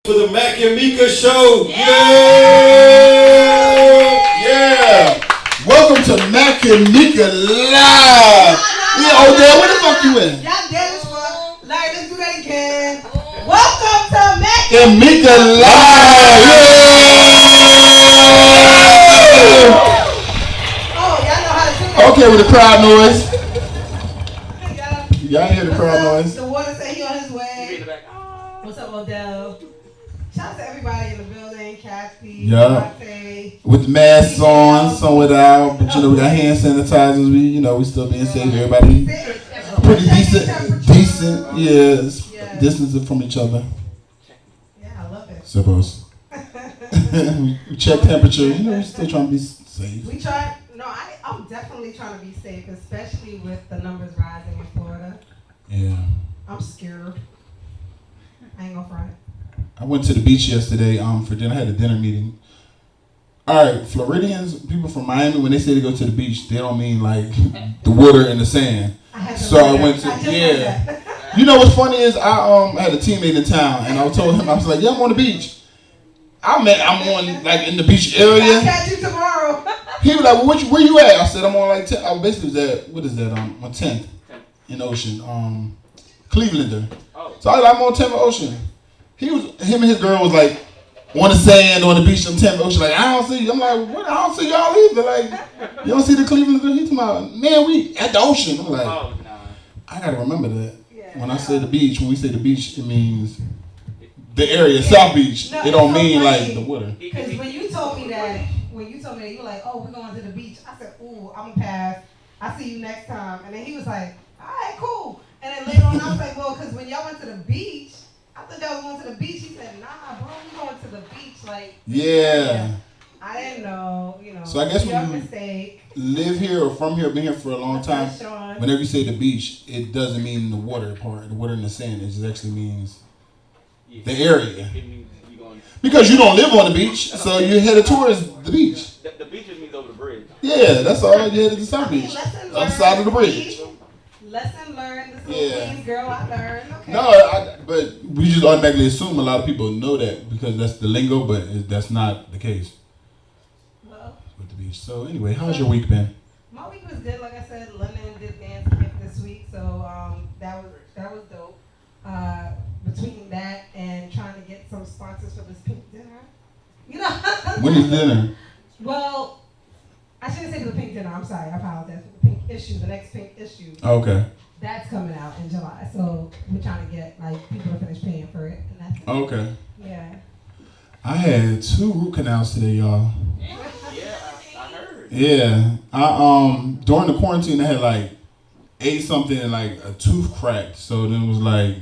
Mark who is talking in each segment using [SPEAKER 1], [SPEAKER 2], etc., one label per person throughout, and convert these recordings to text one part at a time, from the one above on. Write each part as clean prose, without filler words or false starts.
[SPEAKER 1] For the Mac Meeka show.
[SPEAKER 2] Yeah. Welcome to Mac Meeka Live. Yeah, Odell, where the fuck you in?
[SPEAKER 3] Y'all dead as fuck. Larry, let's do that again. Welcome to Mac
[SPEAKER 2] Meeka Live.
[SPEAKER 3] Oh, y'all know how to do that.
[SPEAKER 2] Okay, with the crowd noise. Y'all hear the crowd noise?
[SPEAKER 3] The water say he on his way. What's up, Odell? Shout out to everybody in the building. Kathy, Latte.
[SPEAKER 2] With masks on, some without, but we got hand sanitizers. We still being safe. Everybody pretty decent. Yes, distancing from each other.
[SPEAKER 3] Yeah, I love it.
[SPEAKER 2] Suppose. We check temperature. We still trying to be safe.
[SPEAKER 3] We try. No, I'm definitely trying to be safe, especially with the numbers rising in Florida.
[SPEAKER 2] Yeah.
[SPEAKER 3] I'm scared. I ain't gonna front.
[SPEAKER 2] I went to the beach yesterday for dinner. I had a dinner meeting. All right, Floridians, people from Miami, when they say they go to the beach, they don't mean like the water and the sand. I went to You know what's funny is I had a teammate in town and I told him I was like, yeah, I'm on the beach. I'm on like in the beach area.
[SPEAKER 3] I'll catch you tomorrow.
[SPEAKER 2] He was like, well, where you at? I said I'm on like I basically was at what is that on 10th in Ocean, Clevelander. So I was like, I'm on 10th Ocean. Him and his girl was like on the sand, on the beach, on 10th Ocean. Like, I don't see you. I'm like, what? I don't see y'all either. Like, you don't see the Cleveland girl? He's talking about, man, we at the ocean. I'm like, I gotta remember that. Yeah, when I say the beach, when we say the beach, it means the area, South Beach. No, it don't mean like the water.
[SPEAKER 3] Because when you told me that, you were like, oh, we're going to the beach. I said, ooh, I'm gonna pass. I'll see you next time. And then he was like, all right, cool. And then later on, I was like, well, because when y'all went to the beach, I thought y'all was going to the beach. He said, nah, bro, we going to the beach. Like,
[SPEAKER 2] yeah.
[SPEAKER 3] I didn't know,
[SPEAKER 2] So I guess when you live here or from here, been here for a long time, whenever you say the beach, it doesn't mean the water part, the water in the sand. It just actually means the area. Because you don't live on the beach, so you're headed towards the beach.
[SPEAKER 4] The beach just means over the bridge.
[SPEAKER 2] Yeah, that's all. You're headed to the South Beach, other side of the bridge.
[SPEAKER 3] Lesson learned. This little Queens girl, I learned. Okay.
[SPEAKER 2] No, but we just automatically assume a lot of people know that because that's the lingo, but that's not the case.
[SPEAKER 3] Well,
[SPEAKER 2] with the beach. So anyway, how's your week been?
[SPEAKER 3] My week was good. Like I said, London did dance camp this week, so that was dope. Between that and trying to get some sponsors for this pink dinner,
[SPEAKER 2] When is dinner?
[SPEAKER 3] Well, I shouldn't say for the pink dinner. I'm sorry. I apologize for the pink issue. The next pink issue.
[SPEAKER 2] Okay.
[SPEAKER 3] That's coming out in July, so we're trying to get like people to finish paying for it, and that's it.
[SPEAKER 2] Okay.
[SPEAKER 3] Yeah.
[SPEAKER 2] I had 2 root canals today, y'all.
[SPEAKER 4] Yeah, I heard.
[SPEAKER 2] Yeah. I during the quarantine I had like ate something and like a tooth cracked. So then it was like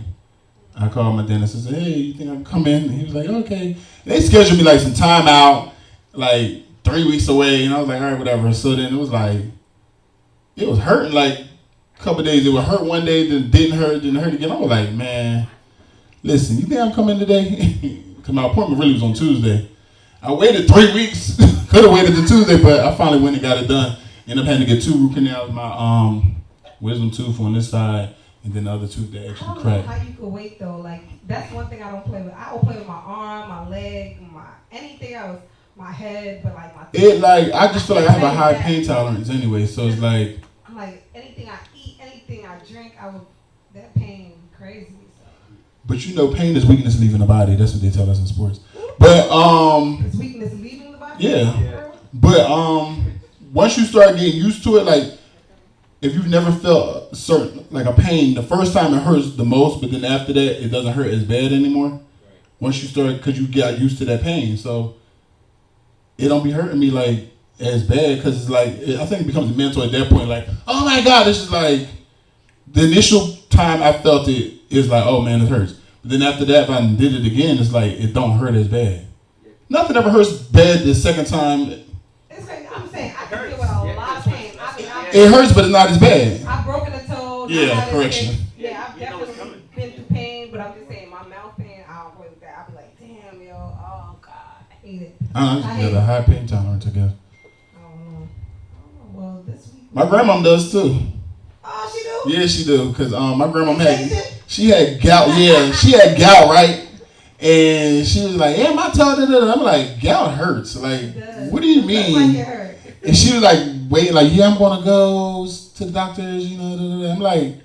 [SPEAKER 2] I called my dentist and said, hey, you think I can come in? And he was like, okay. They scheduled me like some time out, like 3 weeks away, and I was like, all right, whatever. So then it was like, it was hurting like a couple of days. It would hurt one day, then didn't hurt again. I was like, man, listen, you think I'm coming today? Because my appointment really was on Tuesday. I waited 3 weeks. Could have waited to Tuesday, but I finally went and got it done. Ended up having to get 2 root canals, my wisdom tooth on this side, and then the other tooth that actually cracked.
[SPEAKER 3] I don't know how you could wait though. Like that's one thing I don't play with. I will play with my arm, my leg, anything else, my head, but like my.
[SPEAKER 2] I just feel like I have a high pain tolerance anyway, so it's like.
[SPEAKER 3] I'm like anything I eat, anything I drink, that pain would be crazy. So.
[SPEAKER 2] But pain is weakness leaving the body. That's what they tell us in sports. But
[SPEAKER 3] Is weakness leaving the body?
[SPEAKER 2] Yeah. But once you start getting used to it, like. If you've never felt like a pain, the first time it hurts the most, but then after that, it doesn't hurt as bad anymore. Right. Once you start, because you got used to that pain. So it don't be hurting me like as bad because it's like, I think it becomes mental at that point. Like, oh my God, this is like, the initial time I felt it is like, oh man, it hurts. But then after that, if I did it again, it's like, it don't hurt as bad. Nothing ever hurts bad the second time.
[SPEAKER 3] It's crazy. I'm saying, I can deal with a lot of pain.
[SPEAKER 2] It hurts, but it's not as bad.
[SPEAKER 3] I've broken a toe.
[SPEAKER 2] Yeah, correction.
[SPEAKER 3] Yeah, I've definitely been through pain, but I'm just saying my mouth pain, I don't really that. I'll be like, damn, yo, oh God, I hate it.
[SPEAKER 2] I hate a high pain tolerance, I guess.
[SPEAKER 3] I don't know. Well, this week.
[SPEAKER 2] My grandmom does too.
[SPEAKER 3] Oh, she do?
[SPEAKER 2] Yeah, she do. Cause my grandmom she had gout. Yeah, she had gout, right? And she was like, yeah, my toe, da, da, da. I'm like, gout hurts. Like, what do you mean? And she was like, wait, like, yeah, I'm going to go to the doctors, you know, da, da, da. I'm like,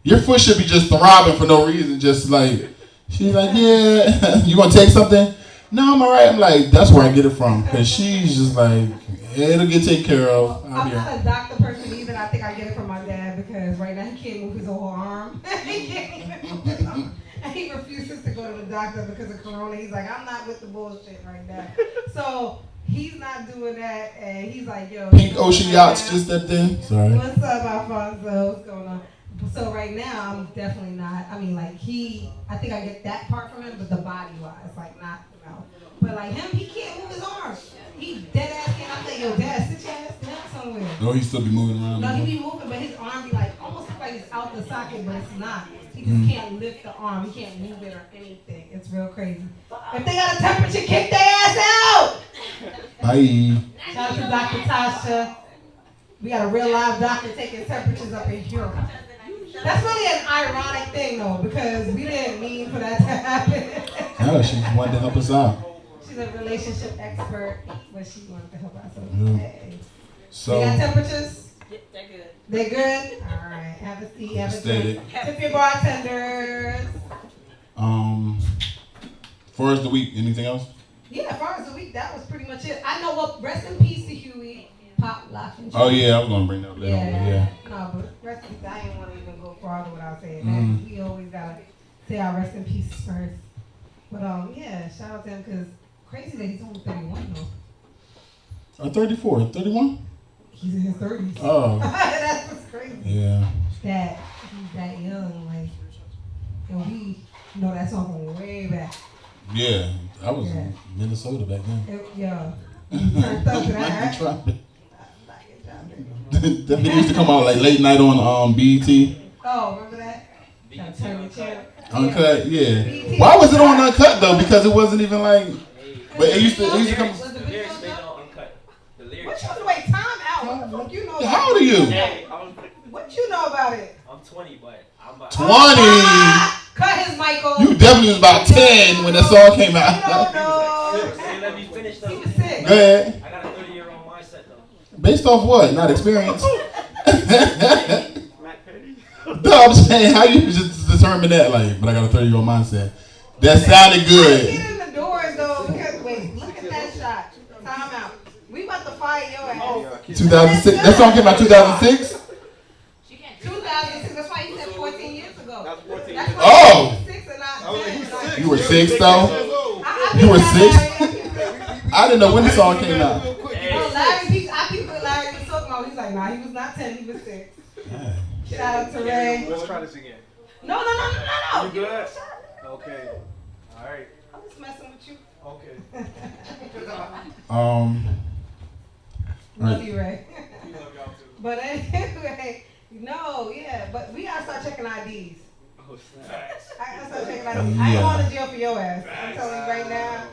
[SPEAKER 2] your foot should be just throbbing for no reason. Just like, she's like, yeah, you going to take something? No, I'm all right. I'm like, that's where I get it from. Because she's just like, yeah, it'll get taken care of.
[SPEAKER 3] I'm not a doctor person either. I think I get it from my dad because right now he can't move his whole arm. He can't even move his arm. And he refuses to go to the doctor because of corona. He's like, I'm not with the bullshit right now. So he's not doing that. And he's like, yo.
[SPEAKER 2] Pink Ocean Yachts just stepped in. Sorry.
[SPEAKER 3] What's up, Alfonso? What's going on? So right now, I'm definitely not. I mean, like I think I get that part from him, but the body wise, like not, you know. But like him, he can't move his arm. He dead ass can't. I'm like, yo, dad, sit your ass down somewhere.
[SPEAKER 2] No, he still be moving around.
[SPEAKER 3] No, he be moving, but his arm be like almost like it's out the socket, but it's not. He just can't lift the arm. He can't move it or anything. It's real crazy. If they got a temperature, kick their ass out.
[SPEAKER 2] Bye.
[SPEAKER 3] Shout out to Dr. Tasha. We got a real live doctor taking temperatures up in Europe. That's really an ironic thing, though, because we didn't mean for that to happen.
[SPEAKER 2] No, she wanted to help us out.
[SPEAKER 3] She's a relationship expert, but she wanted to help us out.
[SPEAKER 2] Yeah.
[SPEAKER 3] Hey.
[SPEAKER 2] So,
[SPEAKER 3] They got temperatures?
[SPEAKER 5] Yeah, they're good.
[SPEAKER 3] They're good? All right. Have a seat. Have a
[SPEAKER 2] Stated.
[SPEAKER 3] drink. Tip your bartenders.
[SPEAKER 2] as far as the week, anything else?
[SPEAKER 3] Yeah, as far as the week, that was pretty much it. I know what. Rest in peace to Huey, Pop, Lock, and
[SPEAKER 2] Oh yeah, I was gonna bring that up later.
[SPEAKER 3] Yeah. No, but rest in peace. I didn't want to even go farther without saying that. We always gotta say our rest in peace first. But yeah, shout out to him because crazy that he's only 31 though.
[SPEAKER 2] 34, 31?
[SPEAKER 3] He's in his 30s.
[SPEAKER 2] Oh.
[SPEAKER 3] That's what's crazy.
[SPEAKER 2] Yeah.
[SPEAKER 3] That he's that young, like, and we know that song from way back.
[SPEAKER 2] Yeah, I was in Minnesota back then.
[SPEAKER 3] Yeah, you turned up to that.
[SPEAKER 2] That video used to come out like late night on BET.
[SPEAKER 3] Oh, remember that? Turn the channel.
[SPEAKER 2] Uncut, yeah. Why was it on Uncut though? Because it wasn't even like. But it used to come.
[SPEAKER 3] Was the video
[SPEAKER 4] Lyrics made
[SPEAKER 3] up?
[SPEAKER 4] on Uncut. The lyrics.
[SPEAKER 3] What you wait? Time out. What the fuck you know?
[SPEAKER 2] How old are you?
[SPEAKER 4] Hey,
[SPEAKER 3] What you know about it?
[SPEAKER 4] I'm 20, but I'm about
[SPEAKER 2] 20.
[SPEAKER 3] Cut his mic off.
[SPEAKER 2] You definitely was about 10 when that song came
[SPEAKER 3] You
[SPEAKER 2] out.
[SPEAKER 3] don't know.
[SPEAKER 4] Hey, let me finish
[SPEAKER 3] He
[SPEAKER 4] though.
[SPEAKER 3] was sick.
[SPEAKER 2] Go ahead.
[SPEAKER 4] I got a 30-year-old mindset though.
[SPEAKER 2] Based off what? Not experience.
[SPEAKER 4] Mac Petty.
[SPEAKER 2] No, I'm saying how you just determine that like, but I got a 30-year-old mindset. That sounded good.
[SPEAKER 3] Get in the doors though, because wait, look at that shot. Time out. We about to fire your ass.
[SPEAKER 2] 2006. That song came out 2006.
[SPEAKER 3] 2006. That's why you said 14 years ago.
[SPEAKER 4] That was 14
[SPEAKER 3] That's
[SPEAKER 4] years
[SPEAKER 3] why
[SPEAKER 2] Oh.
[SPEAKER 3] you said 6 and not 10.
[SPEAKER 2] You were 6 though. You were 6. I didn't know when the song came out.
[SPEAKER 3] Larry, I keep what Larry was talking about. He's like, nah, he was not 10, he was 6. Shout out to Ray.
[SPEAKER 6] Let's try this again.
[SPEAKER 3] No.
[SPEAKER 6] You good? Okay. All right.
[SPEAKER 3] I'm just messing with you.
[SPEAKER 6] Okay.
[SPEAKER 3] Love you, Ray.
[SPEAKER 6] We love y'all too.
[SPEAKER 3] But anyway, but we gotta start checking IDs.
[SPEAKER 4] Oh, snap.
[SPEAKER 3] I gotta start checking IDs. I ain't going to jail for your ass. I'm telling you right now.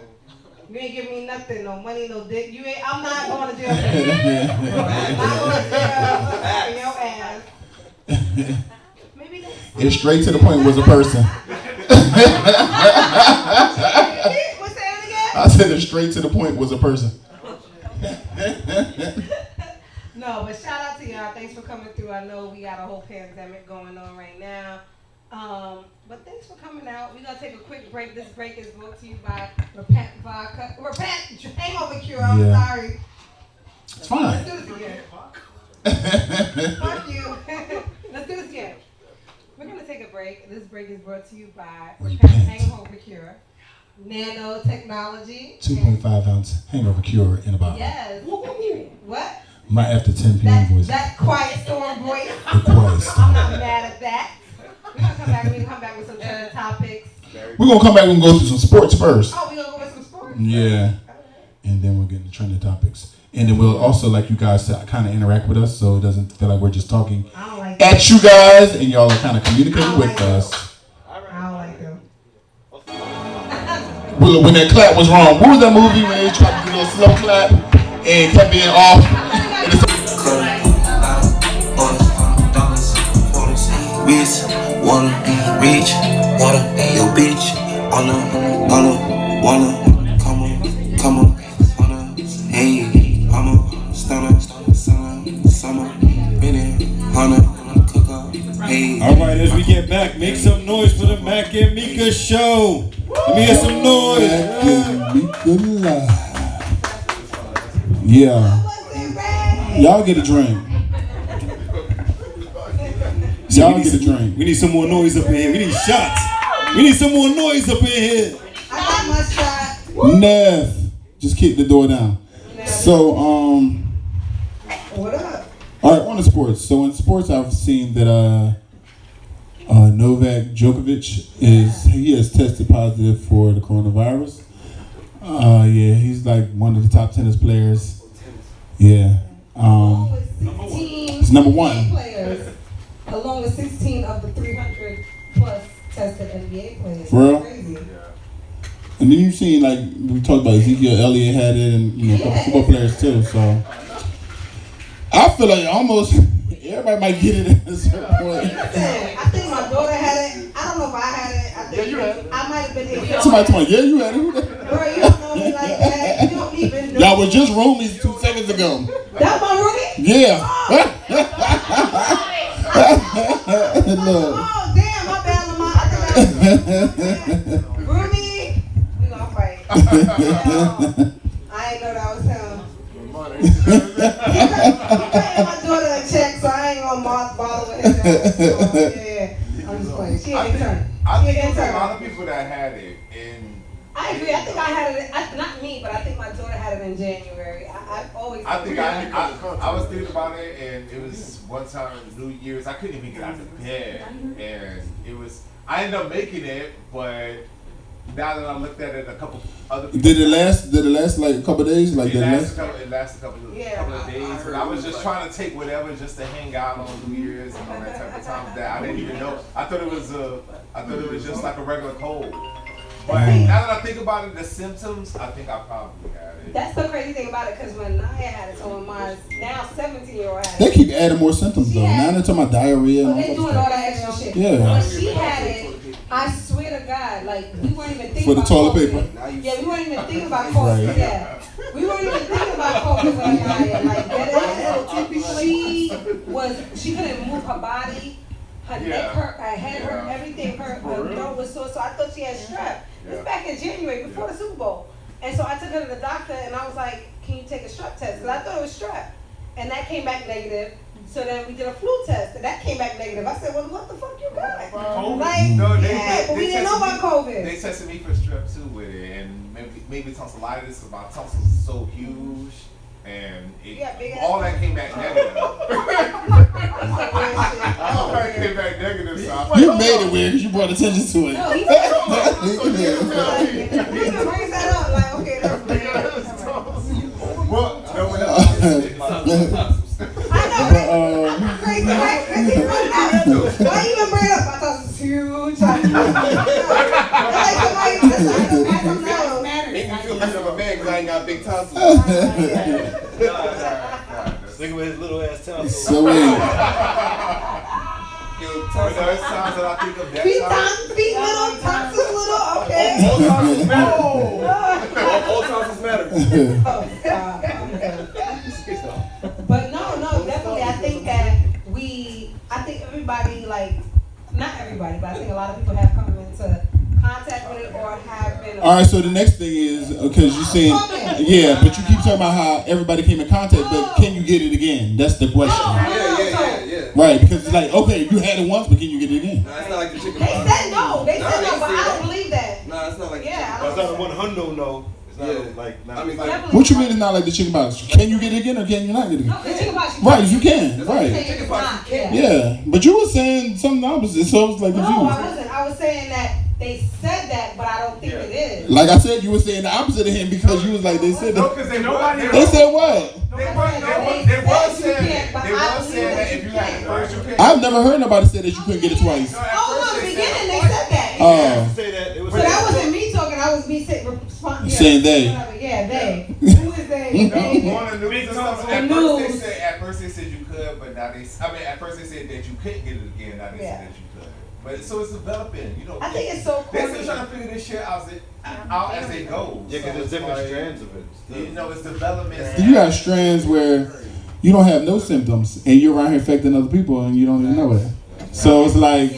[SPEAKER 3] You ain't giving me nothing, no money, no dick. I'm not going to jail for you. I'm not going to jail for your ass. Maybe that's...
[SPEAKER 2] It straight to the point was a person.
[SPEAKER 3] What's that again?
[SPEAKER 2] I said it straight to the point was a person.
[SPEAKER 3] No, but shout out to y'all. Thanks for coming through. I know we got a whole pandemic going on right now. But thanks for coming out. We're going to take a quick break. This break is brought to you by Repent Hangover Cure. I'm sorry.
[SPEAKER 2] It's fine.
[SPEAKER 3] Let's do this again. Fuck you. Let's do this again. We're going to take a break. This break is brought to you by Repent Hangover Cure. Nanotechnology.
[SPEAKER 2] 2.5 ounce hangover cure in a bottle.
[SPEAKER 3] Yes. What?
[SPEAKER 2] My after 10 p.m. voice.
[SPEAKER 3] That quiet storm voice.
[SPEAKER 2] The quiet storm.
[SPEAKER 3] I'm not mad at that. We're going to come back. We're going to come back with some trending topics.
[SPEAKER 2] We're going to come back and go through some sports first.
[SPEAKER 3] Oh, we're going to go with some sports?
[SPEAKER 2] Yeah. And then we'll get into trending topics. And then we'll also like you guys to kind of interact with us so it doesn't feel like we're just talking at you guys and y'all are kind of communicating with us.
[SPEAKER 3] I don't like them.
[SPEAKER 2] Well, when that clap was wrong, what was that movie when they tried to do a little slow clap and kept being off?
[SPEAKER 7] Water, reach, water, your bitch.
[SPEAKER 5] wanna, come on, wanna, hey, I'm a stunner, summer, minute, hunter, cook up, hey.
[SPEAKER 1] All right, as we get back, make some noise for the Mac and Meeka show. Let me hear some noise.
[SPEAKER 2] Mac and Meeka live. Yeah. Y'all get a drink. Y'all get a drink.
[SPEAKER 1] We need some more noise up in here. We need shots. We need some more noise up in here.
[SPEAKER 3] I got my shot.
[SPEAKER 2] Neff, just kick the door down. So,
[SPEAKER 3] What up?
[SPEAKER 2] all right, on the sports. So in sports, I've seen that Novak Djokovic he has tested positive for the coronavirus. Yeah, he's like one of the top tennis players. Yeah.
[SPEAKER 3] Along with 16
[SPEAKER 2] He's number one.
[SPEAKER 3] NBA players, along with 16 of the 300 plus tested NBA players.
[SPEAKER 2] For real?
[SPEAKER 3] Crazy.
[SPEAKER 2] And then you've seen, like, we talked about Ezekiel Elliott had it, and a couple football players too. So I feel like almost everybody might get it at a certain point.
[SPEAKER 3] I think my daughter had it. I don't know if I had it. I think I might have been here.
[SPEAKER 2] Somebody told me, yeah, you had it.
[SPEAKER 3] Bro, you don't know me like that. You don't even know.
[SPEAKER 2] Y'all were just roomies 2 seconds ago.
[SPEAKER 3] That's my roomie?
[SPEAKER 2] Yeah. Look.
[SPEAKER 3] Oh, damn, my bad, Lamar. I think roomie, we gonna fight. I ain't know that was him. He paying my daughter a check, so I ain't gonna bother with him. Yeah. I'm just playing. She an intern.
[SPEAKER 7] I
[SPEAKER 3] She
[SPEAKER 7] think
[SPEAKER 3] an
[SPEAKER 7] there's a lot
[SPEAKER 3] intern.
[SPEAKER 7] of people that had it, and
[SPEAKER 3] I agree. I think I had it. Not me, but I think my daughter had it in January. I always.
[SPEAKER 7] I think I was thinking about it, and it was one time New Year's. I couldn't even get out of bed, and it was. I ended up making it, but now that I looked at it, a couple other people.
[SPEAKER 2] Did it last like a couple of days? Like
[SPEAKER 7] It
[SPEAKER 2] that
[SPEAKER 7] lasted
[SPEAKER 2] last?
[SPEAKER 7] a couple of days, but I was just trying to take whatever just to hang out on New Year's and all that type of time. That I didn't even know. I thought it was just like a regular cold. But now that I think about it, the symptoms, I think I probably had it.
[SPEAKER 3] That's the crazy thing about it, because when Naya had it, so when my now 17-year-old had
[SPEAKER 2] They
[SPEAKER 3] it.
[SPEAKER 2] keep adding more symptoms though. Now they're talking about diarrhea
[SPEAKER 3] So
[SPEAKER 2] and all
[SPEAKER 3] they
[SPEAKER 2] that
[SPEAKER 3] doing all
[SPEAKER 2] stuff.
[SPEAKER 3] that extra shit.
[SPEAKER 2] Yeah.
[SPEAKER 3] When she had it, I swear to God, like we weren't even thinking
[SPEAKER 2] For the
[SPEAKER 3] about
[SPEAKER 2] toilet
[SPEAKER 3] COVID.
[SPEAKER 2] paper.
[SPEAKER 3] Yeah, we weren't even thinking about COVID.
[SPEAKER 2] Right.
[SPEAKER 3] Yeah, we weren't even thinking about COVID when Naya. Like that she couldn't move her body. Her neck hurt, her head hurt, everything hurt. Her throat was sore, so I thought she had strep. This back in January before the Super Bowl, and so I took her to the doctor, and I was like, "Can you take a strep test?" Because I thought it was strep, and that came back negative. So then we did a flu test, and that came back negative. I said, "Well, what the fuck you got?" Like,
[SPEAKER 7] No,
[SPEAKER 3] but we didn't know about COVID.
[SPEAKER 7] They tested me for strep too with it, and maybe tonsillitis because my tonsils are so huge, and all that came back negative. All that came back negative. So
[SPEAKER 2] You made it weird because you brought attention to it.
[SPEAKER 3] No, he brings that up. Like, okay, that's weird.
[SPEAKER 7] well, no one else.
[SPEAKER 3] I'm crazy, right? Why you even bring it up? I thought it was huge. Like somebody, I don't know.
[SPEAKER 8] Make me feel less of a man because I ain't got big tonsils.
[SPEAKER 6] Look at his little ass tonsils.
[SPEAKER 2] So wait.
[SPEAKER 7] It's times that I think of that
[SPEAKER 3] Feet little, tonsils little, okay.
[SPEAKER 8] All tonsils matter. All tonsils matter.
[SPEAKER 3] Oh, stop. But no, definitely. I think everybody, like, not everybody, but I think a lot of people have come into contact with it or have been.
[SPEAKER 2] All right, so the next thing is, because you're saying, yeah, but you keep talking about how everybody came in contact, but can you get it again? That's the question.
[SPEAKER 8] Yeah.
[SPEAKER 2] Right, because it's like, okay, you had it once, but can you get it again?
[SPEAKER 8] Nah, it's not like the chicken
[SPEAKER 3] They
[SPEAKER 8] pox.
[SPEAKER 3] said no, but I don't believe that.
[SPEAKER 8] Nah, it's not like
[SPEAKER 3] Yeah,
[SPEAKER 6] That's not a 100 no. It's not
[SPEAKER 8] Yeah.
[SPEAKER 6] like. Not
[SPEAKER 8] I mean,
[SPEAKER 3] Definitely.
[SPEAKER 2] What you mean it's not like the chicken pox? Can you get it again or can you not get it
[SPEAKER 3] No,
[SPEAKER 2] again?
[SPEAKER 3] the chicken pox.
[SPEAKER 2] Right, you can, right.
[SPEAKER 8] chicken pox, you can.
[SPEAKER 2] Yeah, but you were saying something opposite, so I was like
[SPEAKER 3] No, I
[SPEAKER 2] confused.
[SPEAKER 3] wasn't. I was saying that they said that, but I don't think it is.
[SPEAKER 2] Like I said, you were saying the opposite of him because you was like, they said
[SPEAKER 7] No,
[SPEAKER 2] that.
[SPEAKER 7] because
[SPEAKER 2] They said what?
[SPEAKER 7] They was saying that if you had it first, you couldn't.
[SPEAKER 2] I've never heard nobody say that you couldn't get it twice.
[SPEAKER 3] Oh, no, in the beginning they said that.
[SPEAKER 2] Oh,
[SPEAKER 6] Say that. It was
[SPEAKER 3] So that wasn't me talking. I was me responding.
[SPEAKER 2] Saying they.
[SPEAKER 3] Whatever. Yeah, they. Who is they? They.
[SPEAKER 7] On the news and stuff. At first they said you could, but now at first they said that you couldn't get it again. Now they said that you could. But so it's developing,
[SPEAKER 3] I think it's so
[SPEAKER 7] They're
[SPEAKER 3] corny.
[SPEAKER 7] still trying to figure this shit out as they go.
[SPEAKER 6] Yeah, because there's different strands of it.
[SPEAKER 7] You know, it's development.
[SPEAKER 2] You got strands where you don't have no symptoms and you're around here infecting other people and you don't even know it. So it's like,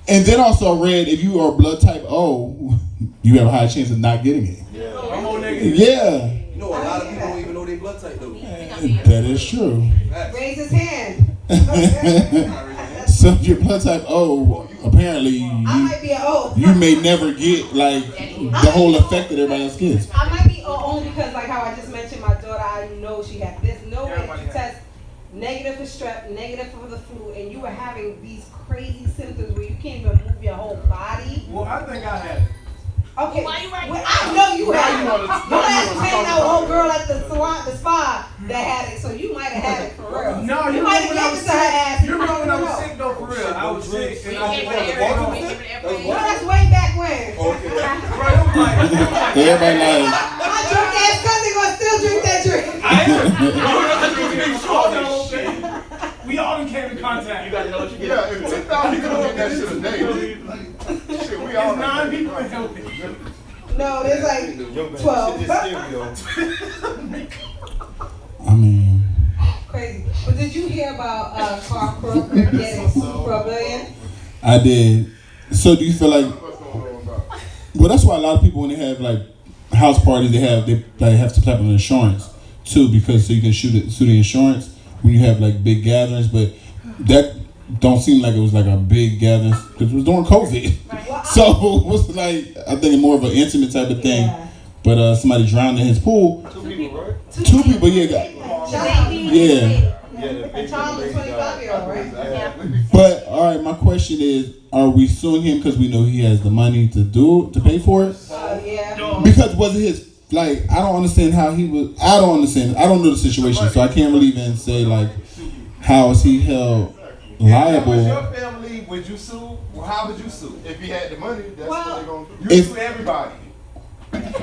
[SPEAKER 2] and then also I read if you are blood type O, you have a high chance of not getting it.
[SPEAKER 6] Yeah.
[SPEAKER 8] I'm on negative.
[SPEAKER 2] Yeah,
[SPEAKER 8] You know, a lot of people don't even know their blood type though.
[SPEAKER 2] that is true.
[SPEAKER 3] Raise his hand.
[SPEAKER 2] So if you're blood type O, apparently
[SPEAKER 3] I might be an O.
[SPEAKER 2] you may never get like the whole effect that everybody else gets.
[SPEAKER 3] I might be only because, like how I just mentioned, my daughter, I know she had. There's no way that you test negative for strep, negative for the flu, and you were having these crazy symptoms where you can't even move your whole body.
[SPEAKER 8] Well, I think I had it.
[SPEAKER 3] Okay,
[SPEAKER 9] Why you right
[SPEAKER 3] well,
[SPEAKER 9] now?
[SPEAKER 3] I know you had it.
[SPEAKER 8] you wanna-
[SPEAKER 3] Your ass was hanging out with a whole girl at the salon, the spa that had it, so you might have had it for real.
[SPEAKER 8] No,
[SPEAKER 3] you
[SPEAKER 8] you
[SPEAKER 3] might
[SPEAKER 8] remember when
[SPEAKER 3] have
[SPEAKER 8] I
[SPEAKER 3] given
[SPEAKER 8] was
[SPEAKER 3] it to her ass.
[SPEAKER 8] You remember when I was
[SPEAKER 3] No.
[SPEAKER 8] sick though, for real? I was sick and
[SPEAKER 9] We
[SPEAKER 8] I
[SPEAKER 9] gave
[SPEAKER 8] was
[SPEAKER 9] it to everybody. We gave it to everybody.
[SPEAKER 3] No, that's way back when.
[SPEAKER 8] Okay. Right, I'm like,
[SPEAKER 2] Everybody like,
[SPEAKER 3] My drunk ass cousin gonna still drink that drink.
[SPEAKER 8] we all done came in contact.
[SPEAKER 4] You gotta know what you get.
[SPEAKER 7] Yeah, if 10,000 people get that shit a day, like, shit, we all
[SPEAKER 8] It's 9 people in healthy.
[SPEAKER 3] No, there's like
[SPEAKER 6] Yo, man,
[SPEAKER 3] 12.
[SPEAKER 6] shit is scary, yo.
[SPEAKER 2] I mean,
[SPEAKER 3] Crazy. But did you hear about Carl Crook getting sued for $1 billion?
[SPEAKER 2] I did. So do you feel like? Well, that's why a lot of people when they have like house parties, they have to type of insurance too, because so you can sue the insurance when you have like big gatherings. But that don't seem like it was like a big gathering because it was during COVID. So it was like I think more of an intimate type of thing.
[SPEAKER 3] Yeah.
[SPEAKER 2] But somebody drowned in his pool.
[SPEAKER 6] 2 people, right?
[SPEAKER 2] Two people, yeah. Yeah.
[SPEAKER 3] And Tom, the 25-year-old, right?
[SPEAKER 9] Yeah.
[SPEAKER 2] But all right, my question is: are we suing him because we know he has the money to pay for it?
[SPEAKER 3] Yeah.
[SPEAKER 2] Because was it his like? I don't understand how he was. I don't understand. I don't know the situation, so I can't really even say like how is he held
[SPEAKER 7] If it was
[SPEAKER 2] liable.
[SPEAKER 7] your family, would you sue? Well, how would you sue? If you had the money, that's what they're going to do.
[SPEAKER 2] If-
[SPEAKER 7] You sue everybody.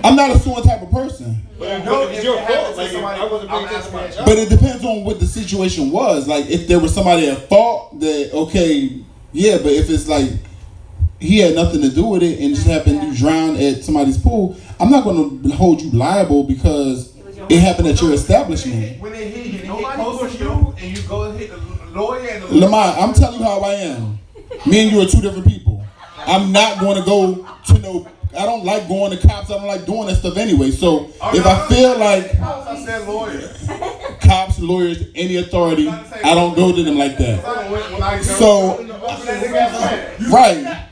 [SPEAKER 2] I'm not a suing type of person,
[SPEAKER 7] No,
[SPEAKER 6] It's
[SPEAKER 7] if
[SPEAKER 6] your
[SPEAKER 7] it happened
[SPEAKER 6] fault.
[SPEAKER 7] to
[SPEAKER 6] Like,
[SPEAKER 7] somebody,
[SPEAKER 6] I wasn't paying
[SPEAKER 7] I'm
[SPEAKER 6] attention to my
[SPEAKER 7] asking-
[SPEAKER 6] job.
[SPEAKER 2] but it depends on what the situation was. Like if there was somebody at fault, that okay, yeah. But if it's like he had nothing to do with it and just happened to drown at somebody's pool, I'm not going to hold you liable because it happened at your establishment.
[SPEAKER 7] When they hit you, they
[SPEAKER 8] Nobody
[SPEAKER 7] get close
[SPEAKER 8] pushed
[SPEAKER 7] to you, and you go hit the lawyer and the
[SPEAKER 2] Lamont, I'm telling you how I am. Me and you are two different people. I'm not going to go to no. I don't like going to cops. I don't like doing that stuff anyway. So if I feel like
[SPEAKER 7] I said lawyer.
[SPEAKER 2] cops, lawyers, any authority, I don't go to them like that. So, right.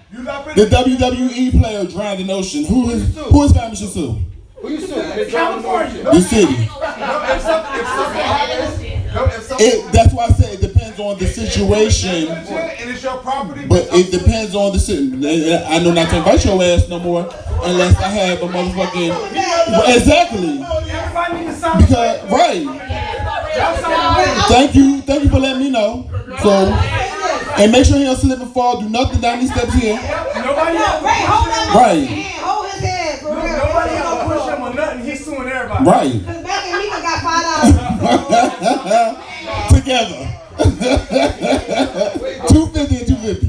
[SPEAKER 2] The WWE player drowned in the ocean. Who his family should sue?
[SPEAKER 6] Who you suing?
[SPEAKER 8] California.
[SPEAKER 2] The city. That's why I say it depends on the situation.
[SPEAKER 7] And it's your property.
[SPEAKER 2] But it depends on the situation. I know not to invite your ass no more unless I have a motherfucking exactly.
[SPEAKER 8] Everybody need to sign.
[SPEAKER 2] Because right. Thank you for letting me know. So and make sure he don't slip and fall. Do nothing down these steps here.
[SPEAKER 8] Nobody
[SPEAKER 3] No,
[SPEAKER 8] else.
[SPEAKER 3] Ray, hold that
[SPEAKER 2] Right.
[SPEAKER 3] hand. Hold his hand, for real.
[SPEAKER 8] Nobody else push him or nothing. He's suing everybody.
[SPEAKER 2] Right.
[SPEAKER 3] Because Mac Meeka got $5.
[SPEAKER 2] Together. 250 and 250.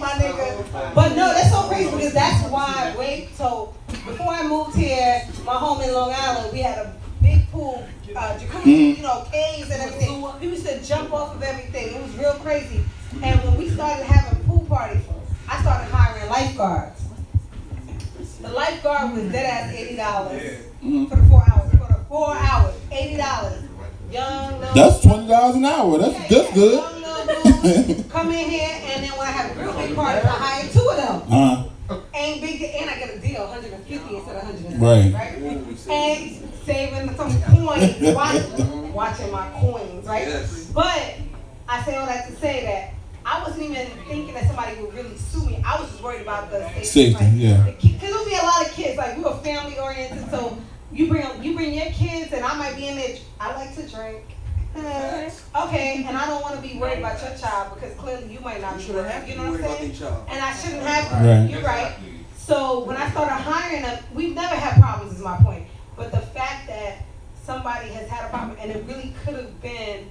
[SPEAKER 3] My nigga. But no, that's so crazy because that's why, so before I moved here, my home in Long Island, we had a big pool, jacuzzi, caves and everything. We used to jump off of everything. It was real crazy. And when we started having pool parties, I started hiring lifeguards. The lifeguard was dead ass $80 for the 4 hours. For the 4 hours, $80. Young little.
[SPEAKER 2] That's $20 an hour. That's good.
[SPEAKER 3] Young little dudes come in here, and then when I have real big parties, I hire 2 of them. Ain't big, and I get a deal, 150 instead of 150.
[SPEAKER 2] Right.
[SPEAKER 3] And saving some coins, watching my coins, right?
[SPEAKER 8] Yes.
[SPEAKER 3] But I say all that to say that I wasn't even thinking that somebody would really sue me. I was just worried about the
[SPEAKER 2] Safety, yeah.
[SPEAKER 3] Because there'll be a lot of kids, like we were family oriented, so you bring your kids, and I might be in there. I like to drink. Okay, and I don't want to be worried about your child because clearly you might not be worried. You know what I'm saying? And I shouldn't have to.
[SPEAKER 2] Right.
[SPEAKER 3] You're right. So when I started hiring them, we've never had problems. Is my point. But the fact that somebody has had a problem, and it really could have been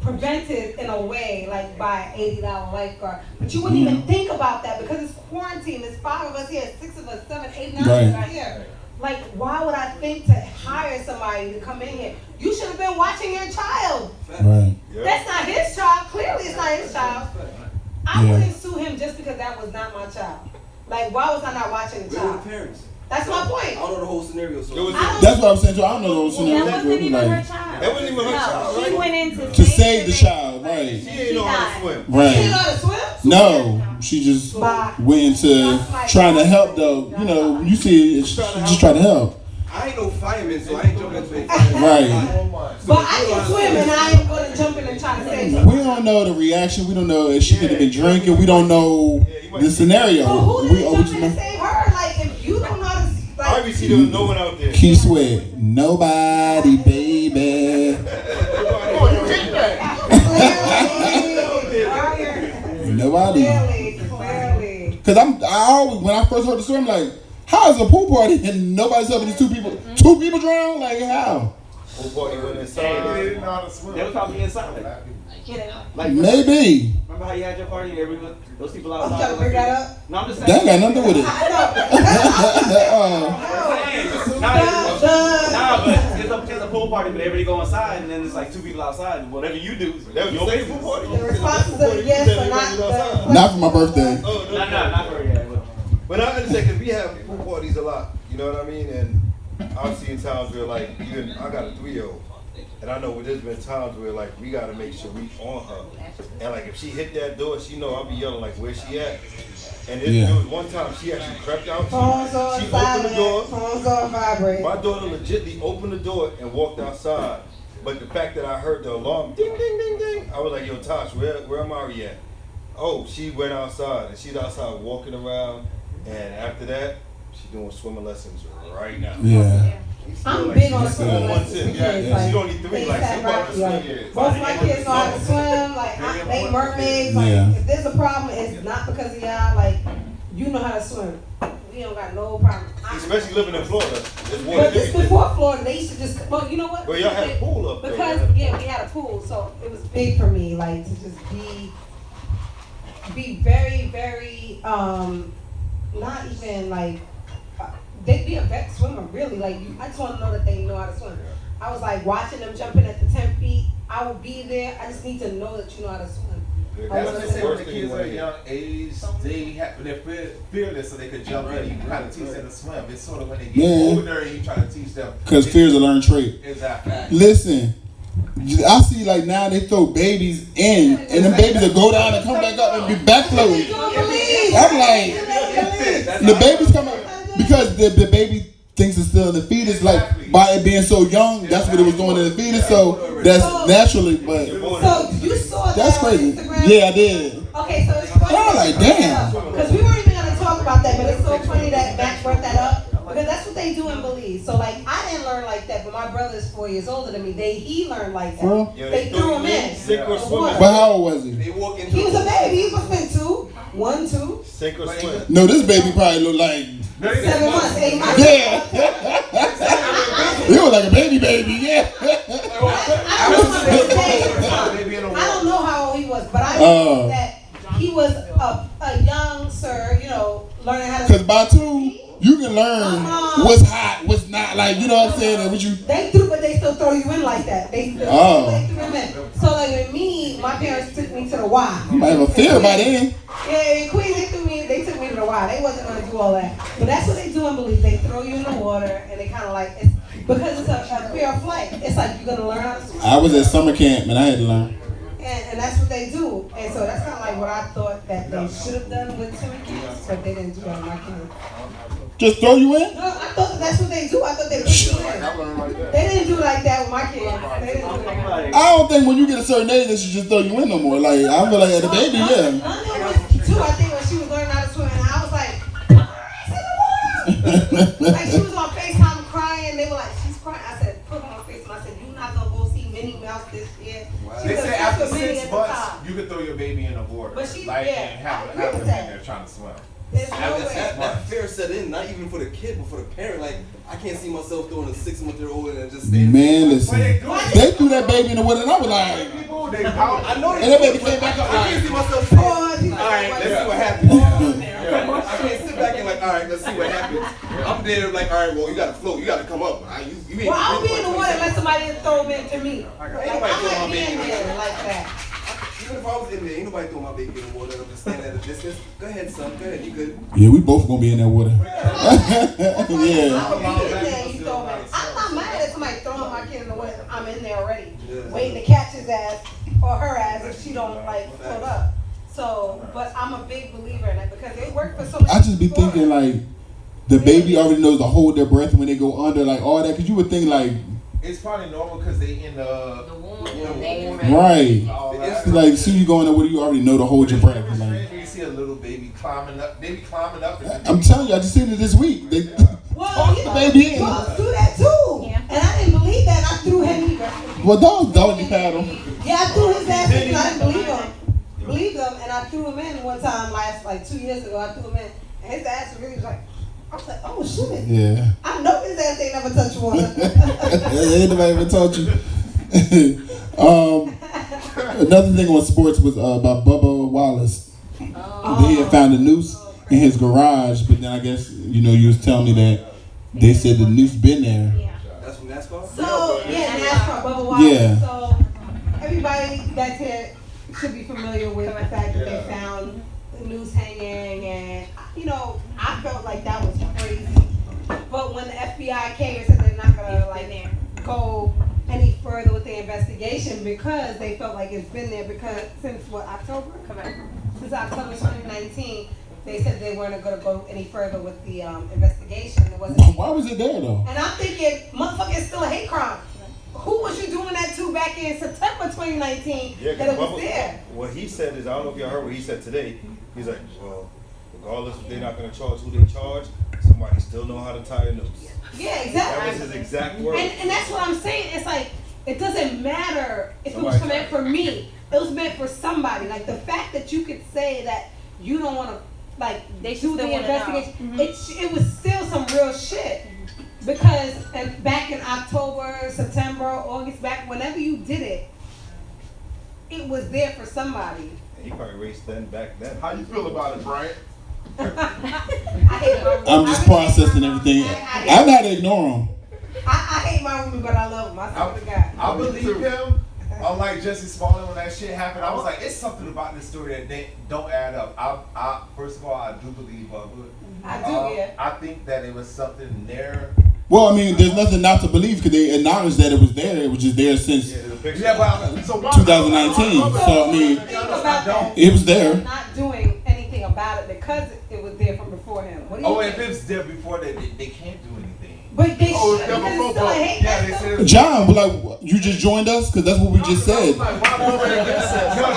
[SPEAKER 3] prevented in a way, like by an $80 lifeguard. But you wouldn't even think about that because it's quarantine. There's 5 of us here, 6 of us, 7, 8, 9
[SPEAKER 2] Right.
[SPEAKER 3] of us here. Like, why would I think to hire somebody to come in here? You should have been watching your child.
[SPEAKER 2] Right.
[SPEAKER 3] That's not his child. Clearly, it's not his child. I wouldn't sue him just because that was not my child. Like, why was I not watching the
[SPEAKER 8] Where were
[SPEAKER 3] child?
[SPEAKER 8] the parents?
[SPEAKER 3] That's my point.
[SPEAKER 8] I don't know the whole scenario. So
[SPEAKER 2] That's what I'm saying too. I don't know those
[SPEAKER 9] That
[SPEAKER 2] scenarios.
[SPEAKER 9] wasn't even her
[SPEAKER 2] Like,
[SPEAKER 9] child.
[SPEAKER 6] That wasn't even her child,
[SPEAKER 9] No, she
[SPEAKER 6] right?
[SPEAKER 9] went in
[SPEAKER 2] to save the child,
[SPEAKER 6] She
[SPEAKER 2] right?
[SPEAKER 6] ain't know how to swim.
[SPEAKER 3] You didn't know
[SPEAKER 2] Right.
[SPEAKER 3] how to swim?
[SPEAKER 2] No, she just
[SPEAKER 3] Bye.
[SPEAKER 2] went into trying to help though. You know, you see, she just trying to help.
[SPEAKER 8] I ain't no fireman, so I ain't jumping into it.
[SPEAKER 2] Right.
[SPEAKER 3] But I can swim and I ain't going to jump in and try to save her.
[SPEAKER 2] We don't know the reaction. We don't know if she could have been drinking. We don't know the scenario.
[SPEAKER 3] But who
[SPEAKER 2] We
[SPEAKER 3] did
[SPEAKER 2] always
[SPEAKER 3] jump in and
[SPEAKER 2] know.
[SPEAKER 3] save her? Like, if you don't know how to,
[SPEAKER 6] I
[SPEAKER 3] like,
[SPEAKER 6] already see there was no one out there.
[SPEAKER 2] Key Sweat. Nobody, baby. Nobody.
[SPEAKER 3] Clearly.
[SPEAKER 2] Cause I always, when I first heard the story, I'm like, how is a pool party and nobody's helping these 2 people? 2 people drown? Like how?
[SPEAKER 6] Whole party went
[SPEAKER 7] They
[SPEAKER 6] inside.
[SPEAKER 7] didn't know how to swim.
[SPEAKER 4] They were probably inside. Like,
[SPEAKER 2] Maybe.
[SPEAKER 4] remember how you had your party and everyone, those people
[SPEAKER 3] I'm
[SPEAKER 4] outside?
[SPEAKER 3] trying to bring that up.
[SPEAKER 4] No, I'm just
[SPEAKER 2] That
[SPEAKER 4] saying.
[SPEAKER 2] ain't got nothing to do with it.
[SPEAKER 4] Nah, but it's a pool party, but everybody go inside, and then it's like 2 people outside. Whatever you do,
[SPEAKER 6] That was
[SPEAKER 4] your
[SPEAKER 6] your
[SPEAKER 4] business.
[SPEAKER 6] pool party?
[SPEAKER 3] The response is a yes or not. The
[SPEAKER 2] Not for my birthday.
[SPEAKER 6] Oh, no.
[SPEAKER 4] Not for yeah.
[SPEAKER 6] But I understand because we have pool parties a lot, you know what I mean? And I've seen times where like even I got a 3-year-old, and I know there's been times where like we gotta make sure we on her, and like if she hit that door, she know I'll be yelling like where she at. And there was one time she actually crept out.
[SPEAKER 3] Phones on
[SPEAKER 6] She opened the door.
[SPEAKER 3] silent. Phones on vibrate.
[SPEAKER 6] My daughter legitly opened the door and walked outside. But the fact that I heard the alarm, ding, ding, ding, ding, I was like, yo, Tosh, where Amari at? Oh, she went outside, and she's outside walking around. And after that, she's doing swimming lessons right now.
[SPEAKER 2] Yeah.
[SPEAKER 3] I'm big on
[SPEAKER 6] She's
[SPEAKER 3] swimming
[SPEAKER 6] doing
[SPEAKER 3] lessons.
[SPEAKER 6] 1 10. Yeah, she's only 3. Like, she about to swim.
[SPEAKER 3] Both my kids know how to swim. Like, they mermaids. Like,
[SPEAKER 2] Yeah.
[SPEAKER 3] if there's a problem, it's not because of y'all. Like, you know how to swim. We don't got no problem.
[SPEAKER 6] Especially living in Florida. It's water
[SPEAKER 3] But this
[SPEAKER 6] everything.
[SPEAKER 3] before Florida, they used to just, well, you know what?
[SPEAKER 6] Well, y'all had a pool up there.
[SPEAKER 3] Because, yeah, we had a pool, so it was big for me, like, to just be very, very, not even like, they be a vet swimmer, really. Like, I just want to know that they know how to swim. I was like watching them jumping at the 10 feet. I will be there. I just need to know that you know how to swim.
[SPEAKER 7] That's what they say when the kids are young age, they're fearless so they could jump in. You kind of teach them to swim. It's sort of when they get older and you try to teach them.
[SPEAKER 2] Because fear's a learned trait.
[SPEAKER 7] Exactly.
[SPEAKER 2] Listen, I see like now they throw babies in, and the babies will go down and come back up and be backflowing. I'm like, the babies come up because the baby thinks it's still in the fetus. Like by it being so young, that's what it was doing in the fetus. So that's naturally, but
[SPEAKER 3] So you saw
[SPEAKER 2] that's
[SPEAKER 3] that
[SPEAKER 2] crazy.
[SPEAKER 3] on Instagram?
[SPEAKER 2] Yeah, I did.
[SPEAKER 3] Okay, so it's funny.
[SPEAKER 2] I'm like, damn.
[SPEAKER 3] Because we weren't even going to talk about that, but it's so funny that Max brought that up. Because that's what they do in Belize. So, like, I didn't learn like that, but my brother's 4 years older than me. He learned like that.
[SPEAKER 2] Well,
[SPEAKER 3] They threw him in.
[SPEAKER 6] Sink or swim.
[SPEAKER 2] but how old was he?
[SPEAKER 8] They walk into
[SPEAKER 3] He was a baby. He was been 2, 1, 2,
[SPEAKER 6] Sink or swim.
[SPEAKER 2] No, this baby probably looked like
[SPEAKER 3] 7 months, 8 months.
[SPEAKER 2] yeah. He was like a baby. Yeah.
[SPEAKER 3] I don't know his age. I don't know how old he was, but I know that he was a young sir, you know, learning how to.
[SPEAKER 2] Because by 2, you can learn what's hot, what's not. Like, you know what I'm saying? And what you.
[SPEAKER 3] They threw, but they still throw you in like that. They threw him in. So like with me, my parents took me to the Y.
[SPEAKER 2] You might have a fear by then.
[SPEAKER 3] Yeah, in Queens they took me to the Y. They wasn't gonna do all that. But that's what they do in Belize. They throw you in the water and they kinda like it's because it's a fear of flight. It's like you're gonna learn how to swim.
[SPEAKER 2] I was at summer camp and I had to learn.
[SPEAKER 3] And that's what they do. And so that's kinda like what I thought that they should have done with swimming kids, but they didn't do that with my kids.
[SPEAKER 2] Just throw you in?
[SPEAKER 3] No, I thought that's what they do. I thought they would do it. They didn't do like that with my kids. They didn't do that.
[SPEAKER 2] I don't think when you get a certain age they should just throw you in no more. Like, I feel like at a baby, yeah.
[SPEAKER 3] None was 2, I think, when she was learning how to swim, and I was like, like she was on FaceTime crying. They were like, she's crying. I said, put her on FaceTime. I said, you're not gonna go see Minnie Mouse this year.
[SPEAKER 7] They say after 6 months, you can throw your baby in the water.
[SPEAKER 3] But she,
[SPEAKER 7] like,
[SPEAKER 3] yeah,
[SPEAKER 7] and have
[SPEAKER 3] I
[SPEAKER 7] them
[SPEAKER 3] agree
[SPEAKER 7] in
[SPEAKER 3] with that.
[SPEAKER 7] there trying to swim.
[SPEAKER 3] There's no
[SPEAKER 8] That
[SPEAKER 3] way.
[SPEAKER 8] fear set in, not even for the kid, but for the parent. Like, I can't see myself throwing a 6-month-old and just standing.
[SPEAKER 2] Man, listen. They threw that baby in the water, and I was like,
[SPEAKER 8] I know
[SPEAKER 2] and that baby came back up
[SPEAKER 8] I
[SPEAKER 2] like,
[SPEAKER 8] can't see myself saying,
[SPEAKER 3] Oh, he's
[SPEAKER 8] all right,
[SPEAKER 3] like,
[SPEAKER 8] let's see what happens. I can't sit back and like, all right, let's see what happens. I'm there like, all right, well, you gotta float, you gotta come up. You ain't
[SPEAKER 3] well, I'll be in the water
[SPEAKER 8] like
[SPEAKER 3] unless somebody didn't throw him into me. Like,
[SPEAKER 8] nobody
[SPEAKER 3] I'm
[SPEAKER 8] throw my
[SPEAKER 3] not being
[SPEAKER 8] baby.
[SPEAKER 3] there like that.
[SPEAKER 8] Even if I was in there, ain't nobody throw my baby in the water. I'm just standing at a distance. Go ahead, son. Go ahead. You good?
[SPEAKER 2] yeah, we both gonna be in that water.
[SPEAKER 3] I
[SPEAKER 2] yeah.
[SPEAKER 3] would be in there, you throw him in. I'm not mad at somebody throwing my kid in the water. I'm in there already, waiting to catch his ass or her ass if she don't like float up. So, but I'm a big believer in it because it worked for so many.
[SPEAKER 2] I just be
[SPEAKER 3] before.
[SPEAKER 2] thinking like, the baby already knows to hold their breath when they go under, like all that. Cause you would think like,
[SPEAKER 7] It's probably normal because they in the
[SPEAKER 9] womb.
[SPEAKER 2] right.
[SPEAKER 7] all
[SPEAKER 2] It's
[SPEAKER 7] that.
[SPEAKER 2] like, see you going there, what you already know to hold your breath.
[SPEAKER 7] It's
[SPEAKER 2] Like,
[SPEAKER 7] strange when you see a little baby climbing up. They be climbing up.
[SPEAKER 2] I'm telling you, I just seen it this week. They
[SPEAKER 3] Well,
[SPEAKER 2] tossed
[SPEAKER 3] you
[SPEAKER 2] the
[SPEAKER 3] know,
[SPEAKER 2] baby in.
[SPEAKER 3] dogs do that too.
[SPEAKER 9] Yeah.
[SPEAKER 3] And I didn't believe that. I threw him.
[SPEAKER 2] Well, dogs doggy paddle.
[SPEAKER 3] Yeah, I threw his ass in. I didn't believe him, and I threw him in one time like 2 years ago. I threw him in, and his ass really was like, I was like, oh shit.
[SPEAKER 2] Yeah.
[SPEAKER 3] I know his ass ain't never touched water.
[SPEAKER 2] Ain't nobody ever taught you. Another thing on sports was about Bubba Wallace. He had found a noose in his garage, but then I guess you was telling me that they said the noose been there.
[SPEAKER 8] That's from NASCAR?
[SPEAKER 3] So yeah, NASCAR, Bubba Wallace.
[SPEAKER 2] Yeah.
[SPEAKER 3] So everybody that's here should be familiar with the fact that they found the noose hanging, and I felt like that was crazy. But when the FBI came and said they're not gonna go any further with the investigation because they felt like it's been there because since October? Correct. Since October 2019, they said they weren't gonna go any further with the investigation. It wasn't.
[SPEAKER 2] Why was it there though?
[SPEAKER 3] And I'm thinking, motherfucker, it's still a hate crime. Who was you doing that to back in September 2019 that it was there?
[SPEAKER 6] What he said is, I don't know if y'all heard what he said today. He's like, well, regardless if they're not going to charge who they charge, somebody still know how to tie a noose.
[SPEAKER 3] Yeah, exactly.
[SPEAKER 6] That was his exact word.
[SPEAKER 3] And that's what I'm saying. It's like, it doesn't matter if
[SPEAKER 6] Somebody
[SPEAKER 3] it was meant for me. It was meant for somebody. Like, the fact that you could say that you don't want to, like,
[SPEAKER 9] They
[SPEAKER 3] do the
[SPEAKER 9] still wanna
[SPEAKER 3] investigation,
[SPEAKER 9] know.
[SPEAKER 3] it was still some real shit. Because back in October, September, August, back whenever you did it, it was there for somebody.
[SPEAKER 6] And he probably raced then back then.
[SPEAKER 7] How you feel about it, Brian?
[SPEAKER 3] I hate my room.
[SPEAKER 2] I'm just
[SPEAKER 3] I really hate
[SPEAKER 2] processing
[SPEAKER 3] my room.
[SPEAKER 2] everything.
[SPEAKER 3] I
[SPEAKER 2] I'm not ignoring them.
[SPEAKER 3] hate my room, but I love him. I swear to God.
[SPEAKER 7] I believe him. Unlike Jesse Smollett, when that shit happened, I was like, it's something about this story that they don't add up. I first of all, I do believe Bubba.
[SPEAKER 3] I do, yeah.
[SPEAKER 7] I think that it was something there.
[SPEAKER 2] Well, I mean, there's nothing not to believe because they acknowledged that it was there. It was just there since
[SPEAKER 6] Yeah, there's a picture.
[SPEAKER 7] Yeah, but so why?
[SPEAKER 2] 2019. So I mean,
[SPEAKER 3] Think about that.
[SPEAKER 2] it was there.
[SPEAKER 3] Not doing anything about it because it was there from before him. What do you
[SPEAKER 7] Oh,
[SPEAKER 3] think?
[SPEAKER 7] if it's there before, they can't do anything.
[SPEAKER 3] But they
[SPEAKER 7] Oh,
[SPEAKER 3] should
[SPEAKER 7] it's
[SPEAKER 3] because
[SPEAKER 7] never
[SPEAKER 3] it's still a hate.
[SPEAKER 7] Yeah, they
[SPEAKER 3] That's
[SPEAKER 7] said.
[SPEAKER 3] still-
[SPEAKER 2] John, but like, you just joined us because that's what we just said.
[SPEAKER 7] Like, why Bubba against us? No,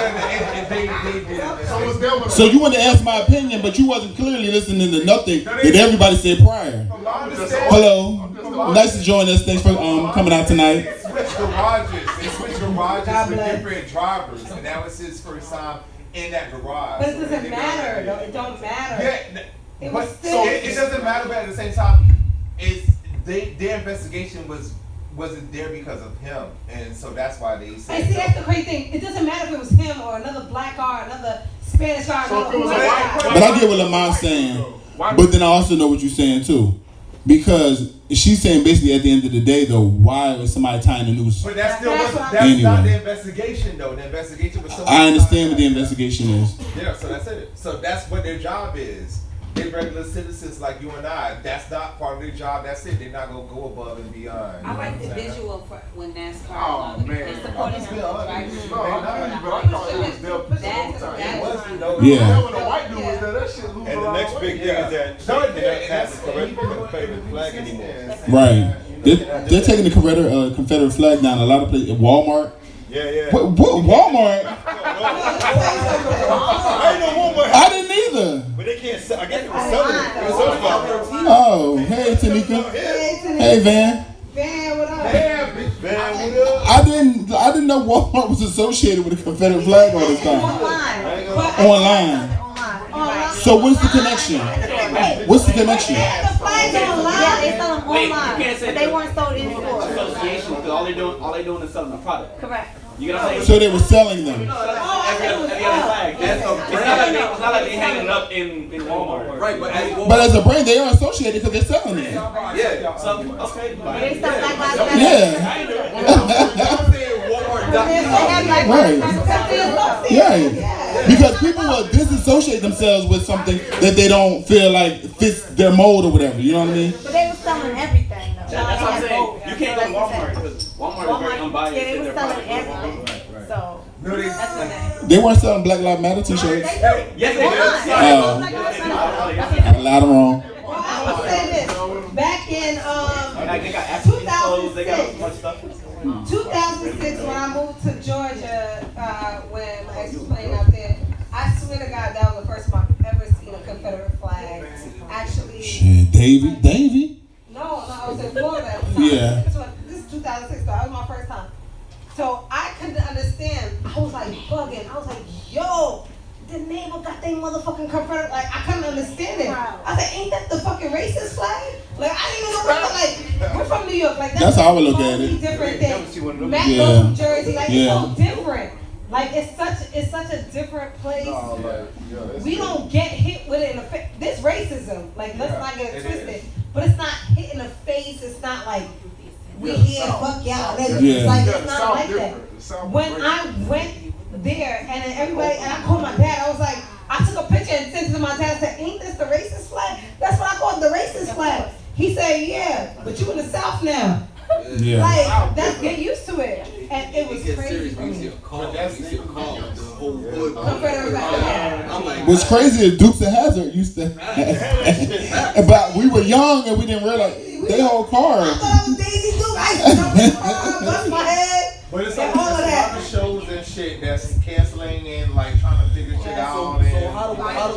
[SPEAKER 7] they did. So it's them.
[SPEAKER 2] So you wanted to ask my opinion, but you wasn't clearly listening to nothing that everybody said prior. Hello, nice to join us. Thanks for coming out tonight.
[SPEAKER 7] They switched garages. They switched garages
[SPEAKER 3] God
[SPEAKER 7] with
[SPEAKER 3] bless.
[SPEAKER 7] different drivers, and that was his first time in that garage.
[SPEAKER 3] But it
[SPEAKER 7] So
[SPEAKER 3] doesn't
[SPEAKER 7] they
[SPEAKER 3] matter.
[SPEAKER 7] got-
[SPEAKER 3] It don't matter.
[SPEAKER 7] Yeah,
[SPEAKER 3] It
[SPEAKER 7] but
[SPEAKER 3] was still-
[SPEAKER 7] so it doesn't matter. But at the same time, their investigation wasn't there because of him, and so that's why they said.
[SPEAKER 3] And see, that's the crazy thing. It doesn't matter if it was him or another black guy, another Spanish guy,
[SPEAKER 7] So if
[SPEAKER 3] another
[SPEAKER 7] it was a
[SPEAKER 3] white
[SPEAKER 7] white
[SPEAKER 3] guy.
[SPEAKER 2] But I get what Lamont's saying. But then I also know what you're saying too. Because she's saying basically at the end of the day though, why was somebody tying the noose?
[SPEAKER 7] But that still
[SPEAKER 3] That's
[SPEAKER 7] wasn't.
[SPEAKER 3] what
[SPEAKER 7] That's
[SPEAKER 2] I'm-
[SPEAKER 7] not the
[SPEAKER 2] Anyway.
[SPEAKER 7] investigation though. The investigation was.
[SPEAKER 2] I understand what the investigation is.
[SPEAKER 7] Yeah, so that's it. So that's what their job is. They're regular citizens like you and I. That's not part of their job. That's it. They're not gonna go above and beyond.
[SPEAKER 9] I like the visual for when NASCAR
[SPEAKER 7] Oh, man.
[SPEAKER 9] they supported him.
[SPEAKER 7] No,
[SPEAKER 9] Right?
[SPEAKER 7] but I thought it was their
[SPEAKER 9] It was,
[SPEAKER 7] you know.
[SPEAKER 2] Yeah.
[SPEAKER 7] When the white dude was there, that shit lose
[SPEAKER 6] And the next big thing is that
[SPEAKER 7] No,
[SPEAKER 6] they don't have
[SPEAKER 7] that's
[SPEAKER 6] the Confederate flag anymore.
[SPEAKER 2] Right. They're taking the Confederate flag down a lot of places. Walmart.
[SPEAKER 6] Yeah.
[SPEAKER 2] What Walmart?
[SPEAKER 6] I ain't no Walmart.
[SPEAKER 2] I didn't either.
[SPEAKER 6] But they can't sell. I guess it was selling it. It was certified.
[SPEAKER 2] Oh, hey Tanika. Hey Van.
[SPEAKER 3] Van, what up?
[SPEAKER 6] Man, what up?
[SPEAKER 2] I didn't know Walmart was associated with the Confederate flag all this time.
[SPEAKER 3] Online.
[SPEAKER 2] Online.
[SPEAKER 3] Online.
[SPEAKER 2] So what's the connection? What's the connection?
[SPEAKER 3] The flags online.
[SPEAKER 9] Yeah, they sell them
[SPEAKER 4] Wait, you
[SPEAKER 9] online,
[SPEAKER 4] can't say
[SPEAKER 9] but they weren't sold in stores.
[SPEAKER 4] association because all they doing is selling the product.
[SPEAKER 9] Correct.
[SPEAKER 4] You get what I'm saying?
[SPEAKER 2] So they were selling them.
[SPEAKER 4] No, that's every other flag. It's not like they hanging it up in Walmart.
[SPEAKER 8] Right, but as
[SPEAKER 2] But as a brand, they are associated because they're selling it.
[SPEAKER 8] yeah.
[SPEAKER 4] So, okay.
[SPEAKER 9] They sell Black Lives Matter.
[SPEAKER 2] Yeah.
[SPEAKER 8] I'm saying Walmart.com.
[SPEAKER 9] They have Black
[SPEAKER 2] Right.
[SPEAKER 9] Lives Matter.
[SPEAKER 2] Yeah. Because people will disassociate themselves with something that they don't feel like fits their mold or whatever. You know what I mean?
[SPEAKER 9] But they were selling everything though.
[SPEAKER 4] That's what I'm
[SPEAKER 9] They had
[SPEAKER 4] saying.
[SPEAKER 9] both.
[SPEAKER 4] You can't go to Walmart because Walmart is very unbiased.
[SPEAKER 9] Yeah, they
[SPEAKER 4] in
[SPEAKER 9] were
[SPEAKER 4] their
[SPEAKER 9] selling
[SPEAKER 4] product.
[SPEAKER 9] everything. So
[SPEAKER 7] No, they
[SPEAKER 9] that's the thing.
[SPEAKER 2] They weren't selling Black Lives Matter t-shirts.
[SPEAKER 4] Yes, they do.
[SPEAKER 2] A lot of wrong.
[SPEAKER 3] Well, I will say this. Back in
[SPEAKER 4] Like, they got African clothes. They got so much stuff.
[SPEAKER 3] 2006, when I moved to Georgia, when my ex was playing out there, I swear to God, that was the first time I've ever seen a Confederate flag. Actually,
[SPEAKER 2] Shit, Davy.
[SPEAKER 3] no, I was in Florida at the time.
[SPEAKER 2] Yeah.
[SPEAKER 3] This is 2006, so that was my first time. So I couldn't understand. I was like bugging. I was like, yo, the neighbor got their motherfucking Confederate. Like, I couldn't understand it. I said, ain't that the fucking racist flag? Like, I didn't even know what like, we're from New York. Like,
[SPEAKER 2] That's how I would look at
[SPEAKER 3] totally
[SPEAKER 2] it.
[SPEAKER 3] different thing. Mac
[SPEAKER 2] Yeah.
[SPEAKER 3] goes from Jersey. Like,
[SPEAKER 2] Yeah.
[SPEAKER 3] it's so different. Like, it's such a different place. We don't get hit with it in the face. This racism. Like, let's not get it twisted. But it's not hit in the face. It's not like, we here, fuck y'all. It's like, it's not like that. When I went there and then everybody, and I called my dad, I was like, I took a picture and sent it to my dad and said, ain't this the racist flag? That's what I call it, the racist flag. He said, yeah, but you in the South now.
[SPEAKER 2] Yeah.
[SPEAKER 3] Like, that's, get used to it. And it was crazy for me. Confederate flag.
[SPEAKER 8] I'm like,
[SPEAKER 2] What's crazy is Dukes of Hazzard used to. But we were young and we didn't realize they whole
[SPEAKER 3] I
[SPEAKER 2] car.
[SPEAKER 3] thought I was Daisy Duke. I used to jump in the car, bust my head.
[SPEAKER 7] But it's
[SPEAKER 3] and
[SPEAKER 7] like
[SPEAKER 3] all of
[SPEAKER 7] there's a
[SPEAKER 3] that.
[SPEAKER 7] lot of shows and shit that's canceling and like trying to figure shit out.
[SPEAKER 8] so
[SPEAKER 7] And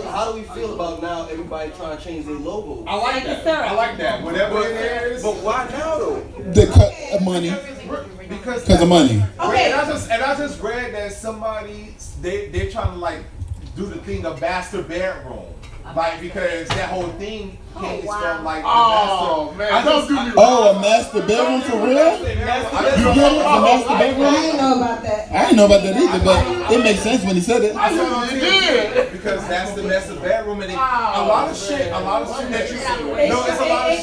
[SPEAKER 8] how do we feel about now everybody trying to change their logo?
[SPEAKER 7] I like that. I like that. Whatever it is.
[SPEAKER 8] But why now though?
[SPEAKER 2] They cut money
[SPEAKER 7] Because
[SPEAKER 2] of money.
[SPEAKER 3] Okay.
[SPEAKER 7] And I just read that somebody they're trying to like do the thing of master bedroom. Like because that whole thing came from like the master.
[SPEAKER 2] Man, don't do me. Oh, a master bedroom for real? You get it? A master bedroom?
[SPEAKER 3] I didn't know about that.
[SPEAKER 2] I didn't know about that either, but it makes sense when he said it.
[SPEAKER 7] I said you did because that's the master bedroom and a lot of shit that you it's a lot of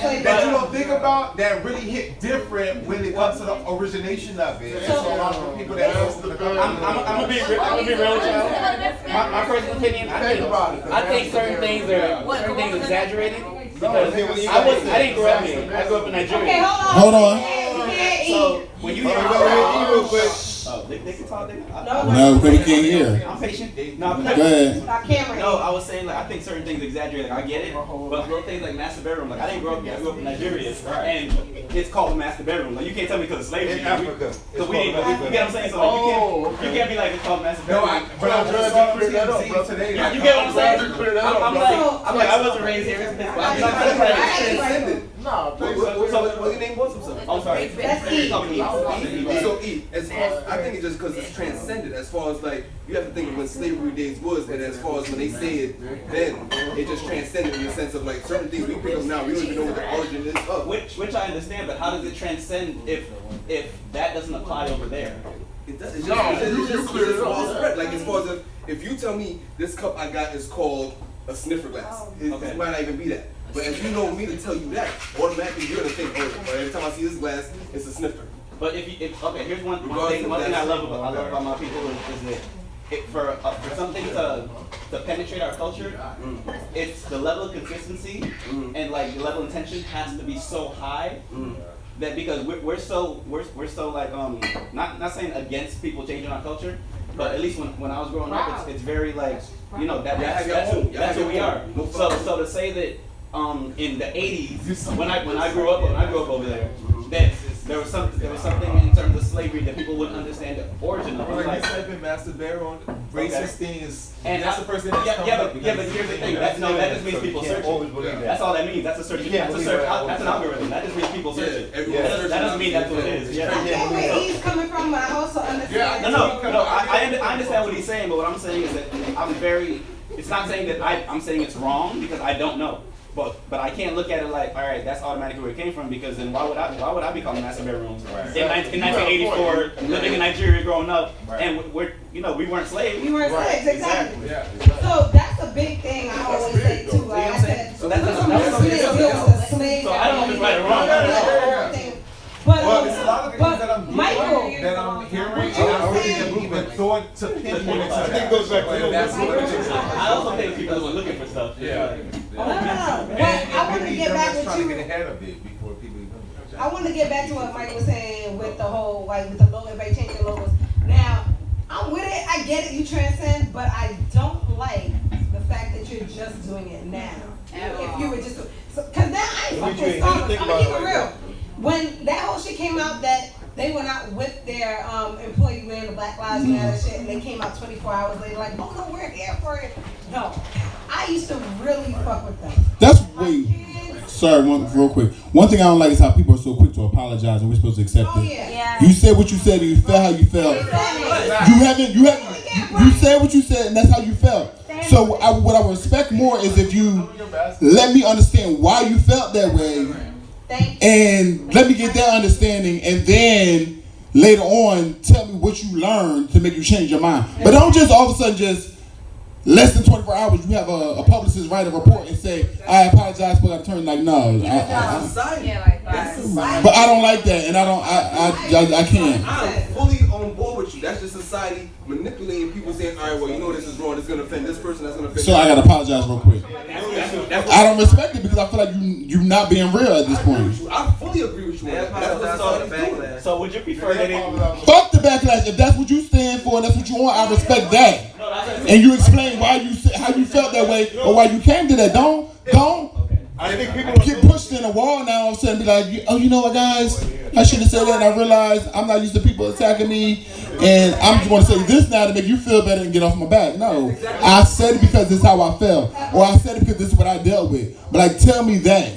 [SPEAKER 7] shit that you don't think about that really hit different when it comes to the origination of it. And so a lot of people that listen to the
[SPEAKER 4] I'm gonna be real with you. My personal opinion, I think certain things are exaggerated because I didn't grow up here. I grew up in Nigeria.
[SPEAKER 3] Okay, hold on.
[SPEAKER 4] So when you hear they can talk.
[SPEAKER 2] No, because we can't hear.
[SPEAKER 4] I'm patient. No,
[SPEAKER 2] Go ahead.
[SPEAKER 4] No, I was saying like I think certain things exaggerate. Like I get it, but little things like master bedroom. Like I didn't grow up here. I grew up in Nigeria, and it's called the master bedroom. Like you can't tell me because of slavery.
[SPEAKER 6] In Africa.
[SPEAKER 4] Because we didn't. You get what I'm saying? So like you can't be like it's called master bedroom.
[SPEAKER 7] but I'm glad you cleared that up, bro.
[SPEAKER 4] You get what I'm saying? I'm like I wasn't raised here.
[SPEAKER 8] No, what your name was himself?
[SPEAKER 4] I'm sorry.
[SPEAKER 3] That's E.
[SPEAKER 8] So E, as far as, I think it's just because it's transcended. As far as like you have to think of when slavery days was, and as far as when they say it then, it just transcended in the sense of like certain things we pick up now, we don't even know what the origin is of.
[SPEAKER 4] Which I understand, but how does it transcend if that doesn't apply over there?
[SPEAKER 8] It does. It's just well spread. Like as far as if you tell me this cup I got is called a sniffer glass, it might not even be that. But if you know me to tell you that, automatically you're gonna think, oh, every time I see this glass, it's a sniffer.
[SPEAKER 4] But if here's one thing I love about my people is that for something to penetrate our culture, it's the level of consistency and like the level of intention has to be so high that because we're so like not saying against people changing our culture, but at least when I was growing up, it's very like that's who we are. So to say that in the 80s when I grew up over there, that there was something in terms of slavery that people wouldn't understand the origin of.
[SPEAKER 7] Like
[SPEAKER 4] Like,
[SPEAKER 7] you said, master bedroom, racist thing is
[SPEAKER 4] and
[SPEAKER 7] that's the first thing that's coming up.
[SPEAKER 4] but here's the thing. That just means people searching. That's all that means. That's a search. That's an algorithm. That just means people searching. That doesn't mean that's what it is.
[SPEAKER 3] I get where he's coming from, but I also understand.
[SPEAKER 4] No. I understand what he's saying, but what I'm saying is that I'm very it's not saying that I'm saying it's wrong because I don't know. But I can't look at it like, all right, that's automatically where it came from because then why would I be calling master bedrooms in 1984, living in Nigeria, growing up, and we weren't slaves.
[SPEAKER 3] We weren't slaves, exactly.
[SPEAKER 7] Yeah.
[SPEAKER 3] So that's a big thing I always say too. Like I said,
[SPEAKER 4] So that's
[SPEAKER 3] a slave.
[SPEAKER 4] So I don't know if it's right or wrong.
[SPEAKER 7] Well, it's a lot of things that I'm
[SPEAKER 3] Michael,
[SPEAKER 7] that I'm hearing, and I really never even thought to pinpoint it to
[SPEAKER 6] I think
[SPEAKER 7] that.
[SPEAKER 6] it goes back to
[SPEAKER 7] That's what it is.
[SPEAKER 4] I also think people who are looking for stuff.
[SPEAKER 7] Yeah.
[SPEAKER 3] But I want to get back with
[SPEAKER 7] trying to get
[SPEAKER 3] you.
[SPEAKER 7] ahead of it before people even.
[SPEAKER 3] I want to get back to what Mike was saying with the whole, like, with the logo, everybody changing logos. Now, I'm with it, I get it, you transcend, but I don't like the fact that you're just doing it now. If you were just, cause now I ain't fucking with Starbucks, I'm gonna keep it real. When that whole shit came out that they went out with their employee wearing the Black Lives Matter shit and they came out 24 hours later like, oh no, we're here for it. No, I used to really fuck with them.
[SPEAKER 2] That's sorry, real quick. One thing I don't like is how people are so quick to apologize and we're supposed to accept
[SPEAKER 3] Oh
[SPEAKER 2] it.
[SPEAKER 3] yeah.
[SPEAKER 2] You said what you said and you felt how you felt. You said what you said and that's how you felt. So what I respect more is if you let me understand why you felt that way and let me get that understanding and then later on tell me what you learned to make you change your mind. But don't just all of a sudden just less than 24 hours you have a publicist write a report and say, I apologize for that turn. Like, no. But I don't like that and I can't.
[SPEAKER 8] I'm fully on board with you. That's just society manipulating people saying, all right, well, you know this is wrong. It's going to offend this person. That's going to offend
[SPEAKER 2] So I got to apologize real quick. I don't respect it because I feel like you're not being real at this point.
[SPEAKER 8] I fully agree with you. That's what society's doing.
[SPEAKER 4] So would you prefer that
[SPEAKER 2] Fuck the backlash. If that's what you stand for and that's what you want, I respect that. And you explain why how you felt that way or why you came to that. Don't
[SPEAKER 6] I think people
[SPEAKER 2] get pushed in a wall now and suddenly be like, oh, you know what, guys? I should have said that and I realized I'm not used to people attacking me and I'm just want to say this now to make you feel better and get off my back. No, I said it because this is how I felt, or I said it because this is what I dealt with. But like, tell me that,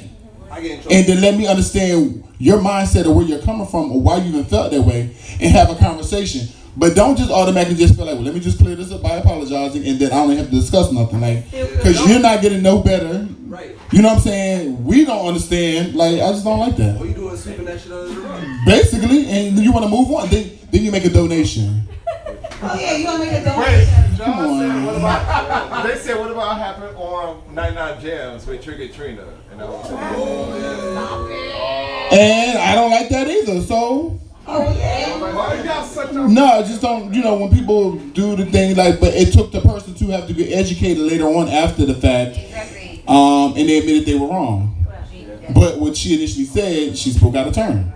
[SPEAKER 2] and then let me understand your mindset or where you're coming from or why you even felt that way, and have a conversation. But don't just automatically just feel like, well, let me just clear this up by apologizing, and then I don't have to discuss nothing, like, because you're not getting no better.
[SPEAKER 8] Right.
[SPEAKER 2] You know what I'm saying? We don't understand. Like, I just don't like that.
[SPEAKER 8] All you doing is sweeping that shit under the rug.
[SPEAKER 2] Basically, and you want to move on, then you make a donation.
[SPEAKER 3] Oh yeah, you want to make a donation?
[SPEAKER 7] Wait, John said, what about, they said, what about happened on 99 Jams with Trigger Trina? And I was
[SPEAKER 2] And I don't like that either, so.
[SPEAKER 3] Oh yeah.
[SPEAKER 7] why you got such a...
[SPEAKER 2] No, I just don't, when people do the thing, like, but it took the person to have to get educated later on after the fact, and they admitted they were wrong. But what she initially said, she spoke out of turn.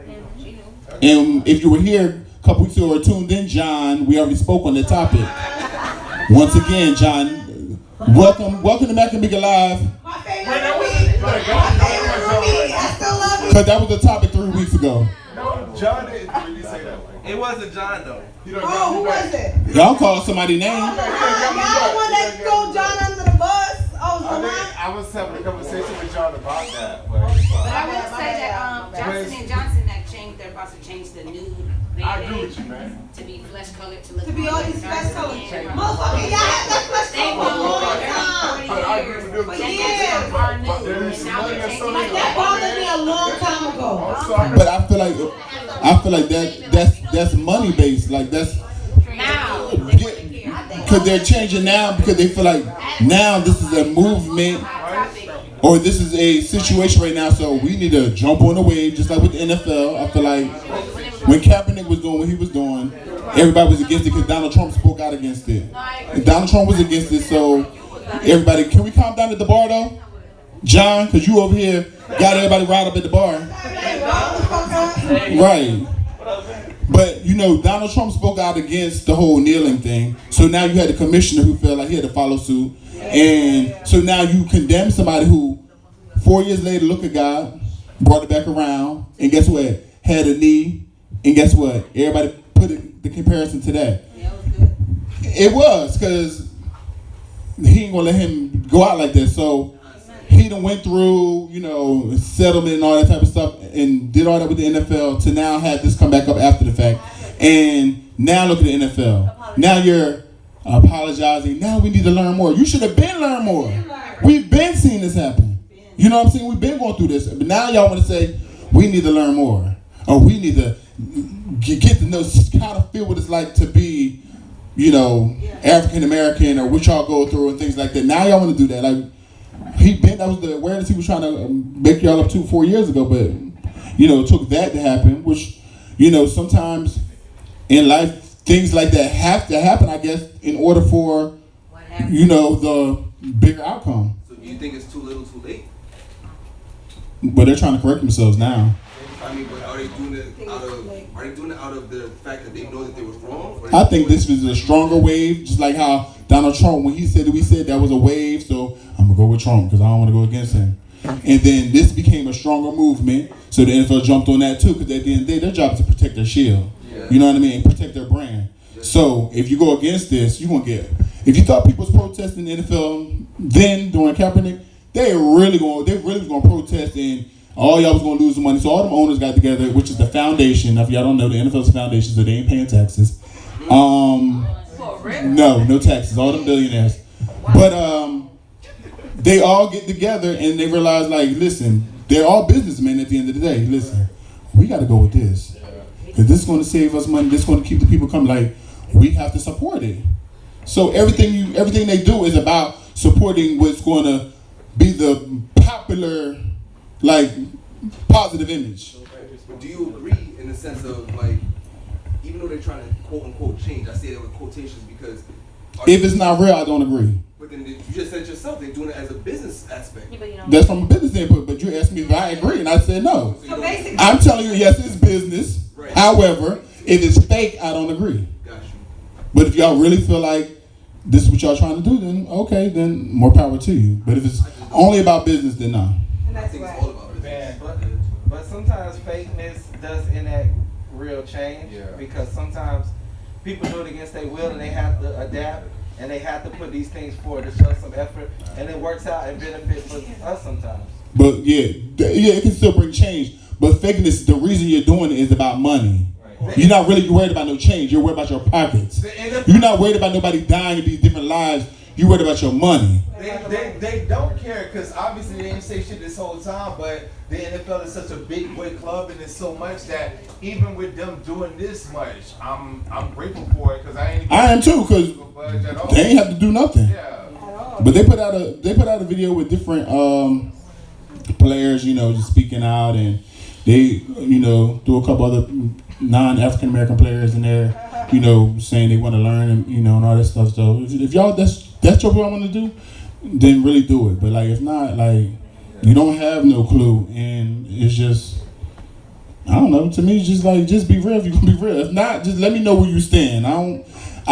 [SPEAKER 2] And if you were here a couple weeks ago or tuned in, John, we already spoke on the topic. Once again, John, welcome to Mac Meeka Live.
[SPEAKER 3] My favorite movie. I still love it.
[SPEAKER 2] Because that was the topic 3 weeks ago.
[SPEAKER 7] No, John didn't really say that.
[SPEAKER 8] It wasn't John, though.
[SPEAKER 3] Oh, who was it?
[SPEAKER 2] Y'all call somebody name.
[SPEAKER 3] Y'all the one that threw John under the bus? Oh,
[SPEAKER 7] I was having a conversation with John about that.
[SPEAKER 9] But I will say that Johnson & Johnson they're about to change the nude
[SPEAKER 7] I agree with you, man.
[SPEAKER 9] to be flesh colored to look
[SPEAKER 3] to be all these flesh colors.
[SPEAKER 9] Yeah.
[SPEAKER 3] Motherfucker, y'all had that flesh
[SPEAKER 9] They
[SPEAKER 3] color for a long time.
[SPEAKER 7] I agree with you.
[SPEAKER 3] For years.
[SPEAKER 9] Are new,
[SPEAKER 7] But there is
[SPEAKER 9] and now
[SPEAKER 7] money
[SPEAKER 9] they're
[SPEAKER 7] and
[SPEAKER 9] changing
[SPEAKER 3] Like
[SPEAKER 9] it.
[SPEAKER 3] that bothered me a long time ago.
[SPEAKER 7] I'm sorry.
[SPEAKER 2] But I feel like that's money based. Like that's
[SPEAKER 9] Now.
[SPEAKER 2] because they're changing now because they feel like now this is a movement or this is a situation right now. So we need to jump on the wave, just like with the NFL. I feel like when Kaepernick was doing what he was doing, everybody was against it because Donald Trump spoke out against it. And Donald Trump was against it, so everybody, can we calm down at the bar though? John, because you over here got everybody riled up at the bar. Right. But, Donald Trump spoke out against the whole kneeling thing. So now you had the commissioner who felt like he had to follow suit. And so now you condemn somebody who 4 years later looked at God, brought it back around, and guess what? Had a knee, and guess what? Everybody put the comparison to that. It was, because he ain't going to let him go out like that. So he done went through, settlement and all that type of stuff and did all that with the NFL to now have this come back up after the fact. And now look at the NFL. Now you're apologizing. Now we need to learn more. You should have been learned more. We've been seeing this happen. You know what I'm saying? We've been going through this. But now y'all want to say, we need to learn more. Or we need to get to know, kind of feel what it's like to be, you know, African American, or what y'all go through and things like that. Now y'all want to do that. Like, that was the awareness he was trying to make y'all up to 4 years ago. But, you know, it took that to happen, which, you know, sometimes in life, things like that have to happen, I guess, in order for, you know, the bigger outcome.
[SPEAKER 8] So do you think it's too little, too late?
[SPEAKER 2] But they're trying to correct themselves now.
[SPEAKER 8] I mean, but are they doing it out of the fact that they know that they was wrong?
[SPEAKER 2] I think this was a stronger wave, just like how Donald Trump, when he said it, we said that was a wave, so I'm going to go with Trump because I don't want to go against him. And then this became a stronger movement, so the NFL jumped on that too, because at the end of the day, their job is to protect their shield. Yeah. You know what I mean? protect their brand. Yeah. So if you go against this, you're going to get... If you thought people was protesting the NFL then, during Kaepernick, they really was going to protest, and all y'all was going to lose the money. So all them owners got together, which is the foundation. If y'all don't know, the NFL's a foundation, so they ain't paying taxes. No taxes. All them billionaires. But they all get together and they realize, like, listen, they're all businessmen at the end of the day. Listen, we got to go with this because this is going to save us money. This is going to keep the people coming. Like, we have to support it. So everything they do is about supporting what's going to be the popular, like, positive image.
[SPEAKER 8] But do you agree in the sense of, like, even though they're trying to quote unquote change, I say that with quotations because
[SPEAKER 2] if it's not real, I don't agree.
[SPEAKER 8] But then you just said yourself they're doing it as a business aspect. Yeah,
[SPEAKER 2] that's from a business input, but you asked me if I agree, and I said no.
[SPEAKER 3] So basically,
[SPEAKER 2] I'm telling you, yes, it's business. Right. However, if it's fake, I don't agree.
[SPEAKER 8] Got you.
[SPEAKER 2] But if y'all really feel like this is what y'all trying to do, then okay, then more power to you. But if it's only about business, then no.
[SPEAKER 8] And I think it's all about business.
[SPEAKER 10] But sometimes fakeness does enact real change because sometimes people do it against their will and they have to adapt and they have to put these things forward to show some effort, and it works out and benefits us sometimes.
[SPEAKER 2] But it can still bring change. But fakeness, the reason you're doing it is about money. Right. You're not really worried about no change. You're worried about your pockets. You're not worried about nobody dying in these different lives. You're worried about your money.
[SPEAKER 7] They don't care because obviously they didn't say shit this whole time, but the NFL is such a big boy club and it's so much that even with them doing this much, I'm grateful for it because I am too because
[SPEAKER 2] they ain't have to do nothing.
[SPEAKER 7] Yeah.
[SPEAKER 2] But they put out a video with different players, you know, just speaking out, and they, you know, threw a couple other non-African American players in there, you know, saying they want to learn and, you know, and all that stuff. So if y'all that's what y'all want to do, then really do it. But like if not, like you don't have no clue, and it's just, I don't know. To me, it's just like just be real. If you can be real, if not, just let me know where you stand. I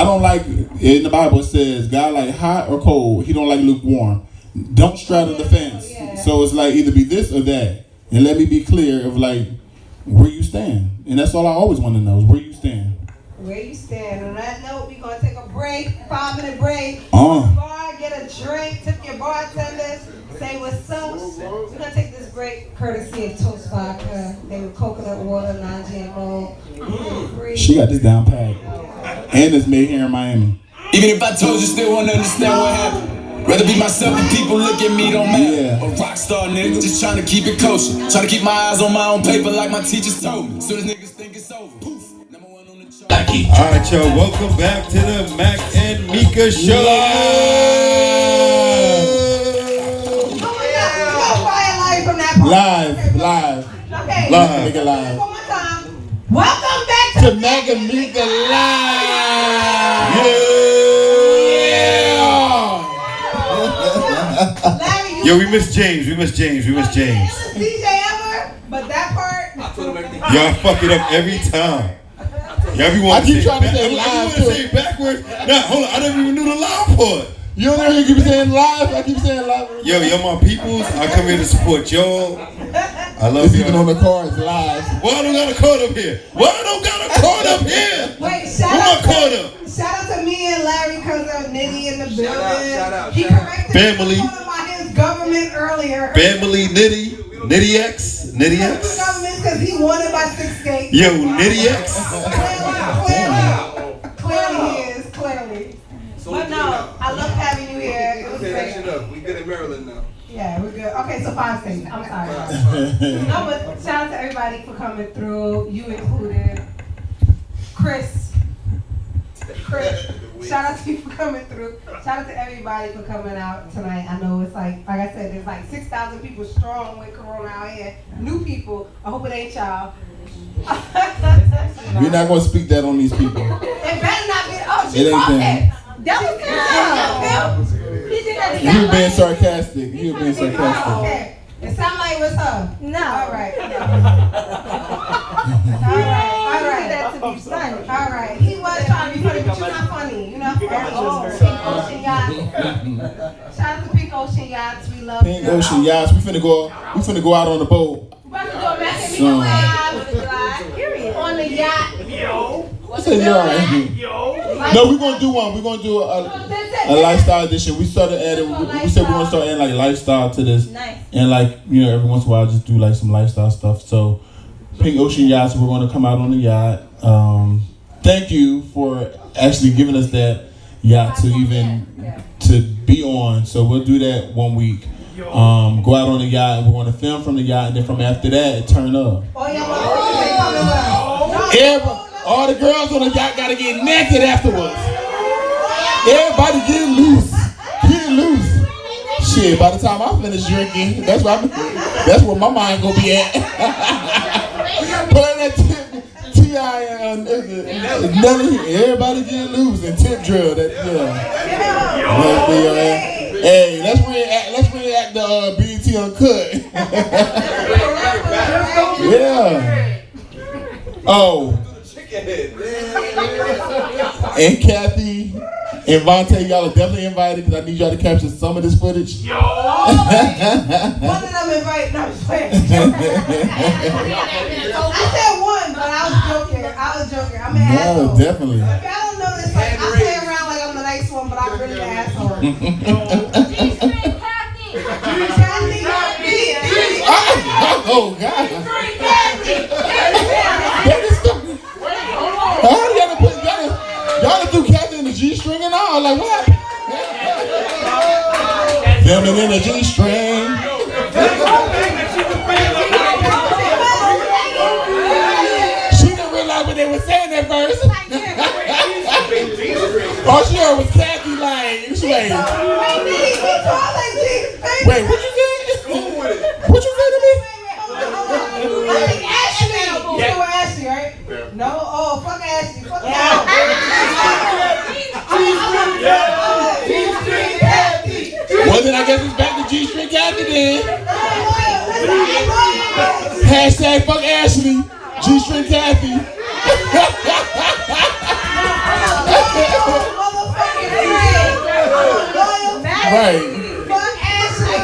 [SPEAKER 2] don't like in the Bible it says God like hot or cold. He don't like lukewarm. Don't straddle the fence. So it's like either be this or that, and let me be clear of like where you stand. And that's all I always want to know is where you stand.
[SPEAKER 3] Where you stand. On that note, we're going to take a break, 5-minute break. Go to the bar, get a drink, tip your bartenders, say what's up. We're going to take this break courtesy of Toast Vodka. They were coconut water, non-GMO.
[SPEAKER 2] She got this down pat. And it's made here in Miami.
[SPEAKER 11] Even if I told you, still won't understand what happened. Rather be myself and people look at me, don't matter. A rock star nigga, just trying to keep it kosher. Trying to keep my eyes on my own paper like my teachers told me. Soon as niggas think it's over, poof.
[SPEAKER 1] Alright, y'all, welcome back to the Mac and Meeka Show.
[SPEAKER 2] Live.
[SPEAKER 3] Okay.
[SPEAKER 2] Live. Make it live.
[SPEAKER 3] One more time. Welcome back to
[SPEAKER 2] Mac and Meeka Live.
[SPEAKER 3] Larry,
[SPEAKER 1] Yo, we miss James.
[SPEAKER 3] DJ ever, but that part.
[SPEAKER 8] I told him everything.
[SPEAKER 1] Y'all fuck it up every time.
[SPEAKER 2] I keep trying to say live too.
[SPEAKER 1] Say it backwards. Nah, hold on. I never even knew the live part.
[SPEAKER 2] You don't ever keep saying live. I keep saying live.
[SPEAKER 1] Yo, my peoples. I come here to support y'all. I love you.
[SPEAKER 2] Even on the cards live.
[SPEAKER 1] Why I don't got a card up here?
[SPEAKER 3] Wait, shout out to me and Larry because of Nitty in the building.
[SPEAKER 8] Shout out.
[SPEAKER 3] He corrected
[SPEAKER 1] Family.
[SPEAKER 3] me about his government earlier.
[SPEAKER 1] Family Nitty X.
[SPEAKER 3] Government because he won it by 6 gates.
[SPEAKER 1] Yo, Nitty X.
[SPEAKER 3] Clearly he is.
[SPEAKER 8] So
[SPEAKER 3] no, I love having you here. It was
[SPEAKER 8] Say that shit
[SPEAKER 3] great.
[SPEAKER 8] up. We good in Maryland now.
[SPEAKER 3] Yeah, we're good. Okay, so 5 states. I'm sorry. No, but shout out to everybody for coming through. You included. Chris. Shout out to you for coming through. Shout out to everybody for coming out tonight. I know it's like I said, there's like 6,000 people strong with Corona out here. New people. I hope it ain't y'all.
[SPEAKER 2] We're not gonna speak that on these people.
[SPEAKER 3] It better not be. Oh,
[SPEAKER 2] It
[SPEAKER 3] she
[SPEAKER 2] ain't
[SPEAKER 3] called
[SPEAKER 2] them.
[SPEAKER 3] that. That was him. He did that to
[SPEAKER 2] You
[SPEAKER 3] sound
[SPEAKER 2] being
[SPEAKER 3] like-
[SPEAKER 2] sarcastic. You being
[SPEAKER 3] Oh,
[SPEAKER 2] sarcastic.
[SPEAKER 3] okay. It sounded like it was her.
[SPEAKER 12] No.
[SPEAKER 3] All right. All right.
[SPEAKER 12] That to be funny.
[SPEAKER 3] All right. He was trying to be funny, but you're not funny. You're not funny. Pink Ocean Yachts. Shout out to Pink Ocean Yachts. We love
[SPEAKER 2] Pink Ocean Yachts. We finna go out on the boat.
[SPEAKER 3] We're about to go Mac and
[SPEAKER 2] So-
[SPEAKER 3] Meeka live on the yacht.
[SPEAKER 2] I said you're alright. No, we're gonna do one. We're gonna do a lifestyle edition. We started adding. We said we're gonna start adding like lifestyle to this,
[SPEAKER 12] Nice.
[SPEAKER 2] and like every once in a while just do like some lifestyle stuff. So, Pink Ocean Yachts. We're gonna come out on the yacht. Thank you for actually giving us that yacht to even to be on. So we'll do that one week. Go out on the yacht, and we're gonna film from the yacht, and then from after that, it turn up. All the girls on the yacht gotta get naked afterwards. Everybody get loose. Get loose. Shit, by the time I finish drinking, that's where my mind gonna be at. Put that T.I. and Nelly, everybody get loose and tip drill. That Hey, let's reenact the BET Uncut. Yeah. Oh. And Kathy and Vontae, y'all are definitely invited because I need y'all to capture some of this footage.
[SPEAKER 3] One of them invited. No, I'm playing. I said one, but I was joking. I'm an asshole.
[SPEAKER 2] No, definitely.
[SPEAKER 3] If y'all don't know this, like, I play around like I'm the nice one, but I'm really the asshole.
[SPEAKER 2] Oh God. Y'all threw Kathy in the G-string and all. Like what? Filming in the G-string. She didn't realize what they were saying at first. All she heard was Kathy like. Wait, what you say? What you say to me?
[SPEAKER 3] Ashley. You know Ashley, right? No? Oh, fuck Ashley. Fuck
[SPEAKER 2] Well, then I guess it's back to G-string Kathy then. Hashtag fuck Ashley. G-string Kathy. Right.
[SPEAKER 3] Fuck Ashley.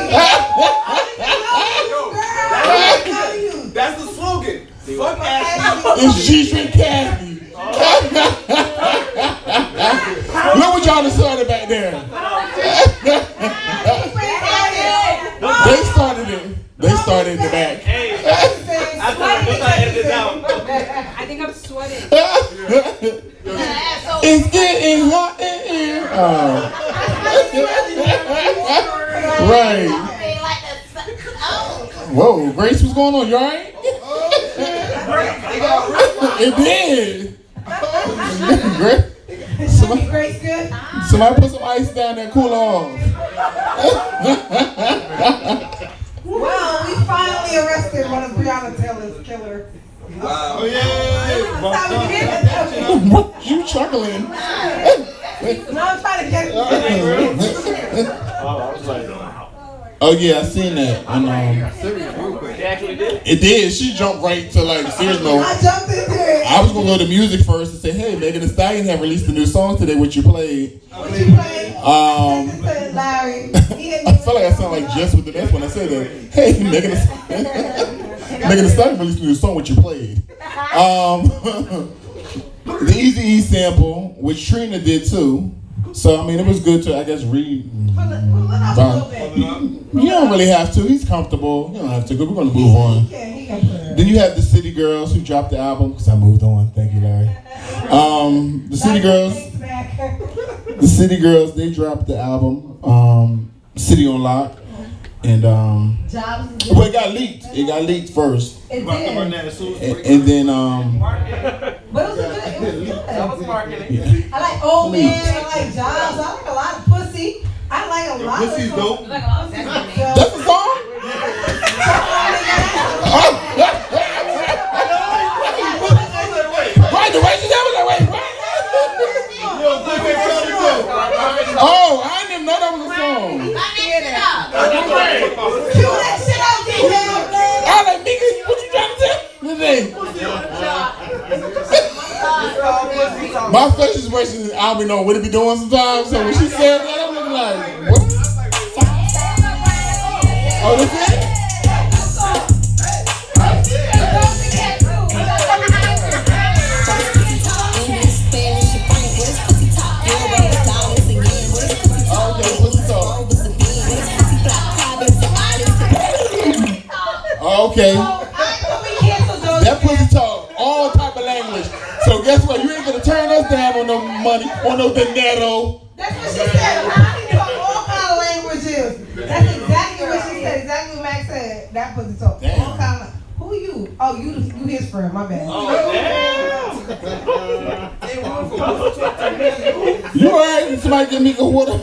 [SPEAKER 8] That's the slogan. Fuck Ashley.
[SPEAKER 2] It's G-string Kathy. Look what y'all decided back there. They started it. They started in the back.
[SPEAKER 9] I think I'm sweating.
[SPEAKER 2] It's getting hot in here. Right. Whoa, Grace, what's going on? You alright? It did. Grace.
[SPEAKER 3] Grace good?
[SPEAKER 2] Somebody put some ice down there, cool off.
[SPEAKER 3] Well, we finally arrested one of Breonna Taylor's killers.
[SPEAKER 8] Wow.
[SPEAKER 6] Oh yeah.
[SPEAKER 2] What you chuckling?
[SPEAKER 3] No, I'm trying to get it.
[SPEAKER 2] Oh yeah, I seen that. And it did. She jumped right to like serious mode.
[SPEAKER 3] I jumped into it.
[SPEAKER 2] I was gonna go to music first and say, hey, Megan Thee Stallion have released a new song today, which you played.
[SPEAKER 3] What you played? Larry.
[SPEAKER 2] I felt like I sound like Jess with the next one. I said that, hey, Megan Thee Stallion released a new song, which you played. The Eazy-E sample, which Trina did too. So I mean, it was good to, I guess, read. You don't really have to. He's comfortable. You don't have to. We're gonna move on. Then you have the City Girls who dropped the album because I moved on. Thank you, Larry. The City Girls. the City Girls, they dropped the album, City on Lock. And well, it got leaked. It got leaked first.
[SPEAKER 3] It did.
[SPEAKER 2] And then
[SPEAKER 3] But it was good. It was good. That was marketing. I like old man. I like jobs. I like a lot of pussy. I like a lot.
[SPEAKER 6] Pussy's dope.
[SPEAKER 2] That's a song. Right, the way she said was like, wait, what? Oh, I didn't even know that was a song.
[SPEAKER 3] Cue that shit out, DJ.
[SPEAKER 2] I like, nigga, what you trying to tell? My facial expression is, I don't be knowing what it be doing sometimes. So when she said that, I'm looking like, what? Oh, that's it? Okay. That pussy talk all type of language. So guess what? You ain't gonna turn us down on no money, on no dinero.
[SPEAKER 3] That's what she said. I talk all kind of languages. That's exactly what she said. Exactly what Max said. That pussy talk.
[SPEAKER 2] Damn.
[SPEAKER 3] All kind of. Who are you? Oh, you his friend. My bad.
[SPEAKER 4] Oh, damn.
[SPEAKER 2] You alright? Somebody give me a water.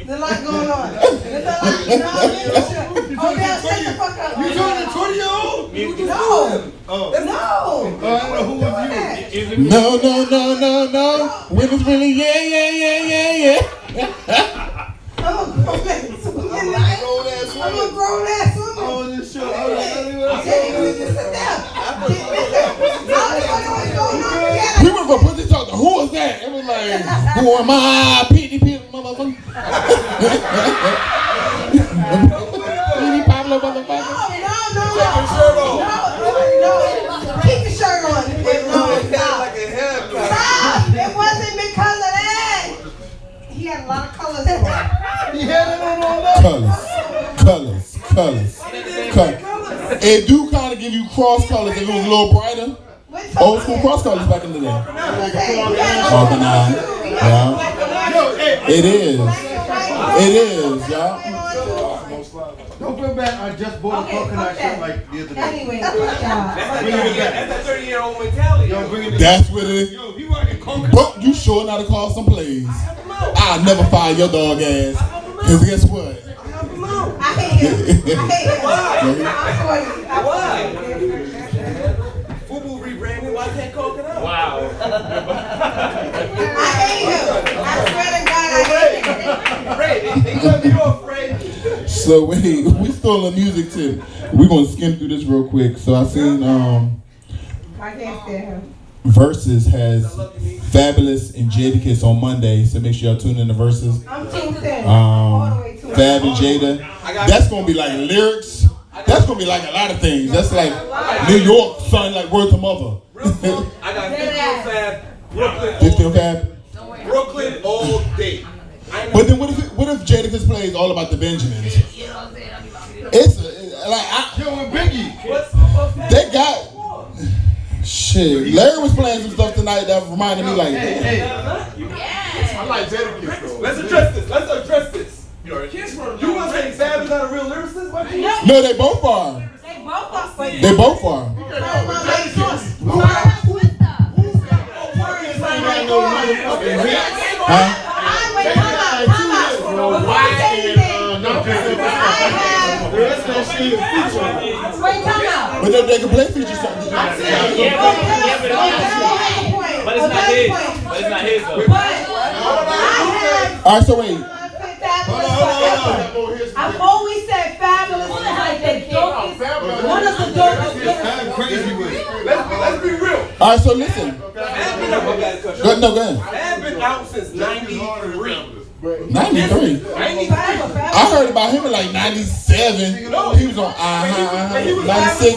[SPEAKER 3] There's a lot going on. There's a lot. Oh, yeah, shut the fuck up.
[SPEAKER 6] You doing a 20-year-old?
[SPEAKER 3] No.
[SPEAKER 6] Oh.
[SPEAKER 3] No.
[SPEAKER 6] I don't know who was you.
[SPEAKER 2] No. Women's really, yeah.
[SPEAKER 3] I'm a grown ass woman.
[SPEAKER 6] Oh, this show.
[SPEAKER 3] Sit down.
[SPEAKER 2] We were gonna put this talk. Who was that? It was like, who am I? Petey motherfucker. Petey Pablo motherfucker.
[SPEAKER 3] No. Keep your shirt on.
[SPEAKER 8] Like a haircut.
[SPEAKER 3] Stop. It wasn't because of that. He had a lot of colors on.
[SPEAKER 6] He had it on all that.
[SPEAKER 2] Colors. It do kind of give you cross colors if it was a little brighter. Old school cross colors back in the day. Organized. Yeah. It is, y'all.
[SPEAKER 6] Don't feel bad. I just bought a coconut shirt like the other day.
[SPEAKER 3] Anyway, good job.
[SPEAKER 8] That's a 30-year-old mentality.
[SPEAKER 6] Yo, bring it
[SPEAKER 2] That's what it is.
[SPEAKER 6] Yo, you rocking coconut.
[SPEAKER 2] But you sure not to call some plays. I'll never fire your dog ass. Cause guess what?
[SPEAKER 3] I hate him.
[SPEAKER 8] Why? Fubu rebranding. Why can't coconut? Wow.
[SPEAKER 3] I hate him. I swear to God, I hate him.
[SPEAKER 8] Ray, they tell me you're afraid.
[SPEAKER 2] So wait, we still on music too. We're gonna skim through this real quick. So I seen
[SPEAKER 3] I can't stand him.
[SPEAKER 2] Versus has Fabulous and Jadakiss on Monday, so make sure y'all tune in to Versus.
[SPEAKER 3] I'm tuned in. All the way tuned in.
[SPEAKER 2] Fab and Jada. That's gonna be like lyrics. That's gonna be like a lot of things. That's like New York, son, like word to mother.
[SPEAKER 8] I got 50 on Fab. Brooklyn.
[SPEAKER 2] 50 on Fab.
[SPEAKER 8] Brooklyn all day.
[SPEAKER 2] But then what if Jadakiss plays all about the Benjamins? It's
[SPEAKER 6] Yo, and Biggie.
[SPEAKER 2] they got shit. Larry was playing some stuff tonight that reminded me like.
[SPEAKER 6] Hey.
[SPEAKER 8] I like Jadakiss though. Let's address this. You want to say Fab is not a real lyricist?
[SPEAKER 2] No, they both are. They both are. But they can play feature songs.
[SPEAKER 4] But it's not his though.
[SPEAKER 2] All right, so wait.
[SPEAKER 3] I've always said Fabulous is like the dopest. One of the dopest.
[SPEAKER 6] I'm crazy with it.
[SPEAKER 8] Let's be real.
[SPEAKER 2] All right, so listen. Go ahead.
[SPEAKER 8] Fab been out since 93.
[SPEAKER 2] 93. I heard about him in like 97. He was on 96.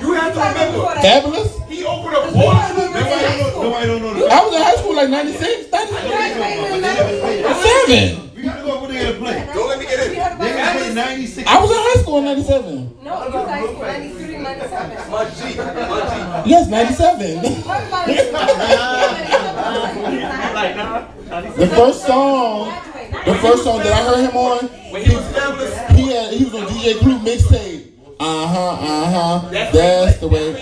[SPEAKER 8] You have to remember.
[SPEAKER 2] Fabulous?
[SPEAKER 8] He opened up bars.
[SPEAKER 6] Nobody don't know
[SPEAKER 2] I was in high school like 96, 97.
[SPEAKER 6] We gotta go over there and play.
[SPEAKER 8] Don't let me get in.
[SPEAKER 6] They gonna play 96.
[SPEAKER 2] I was in high school in 97.
[SPEAKER 3] No, you guys were 93, 94.
[SPEAKER 2] Yes, 97. The first song that I heard him on, he was on DJ Clue mixtape. That's the way.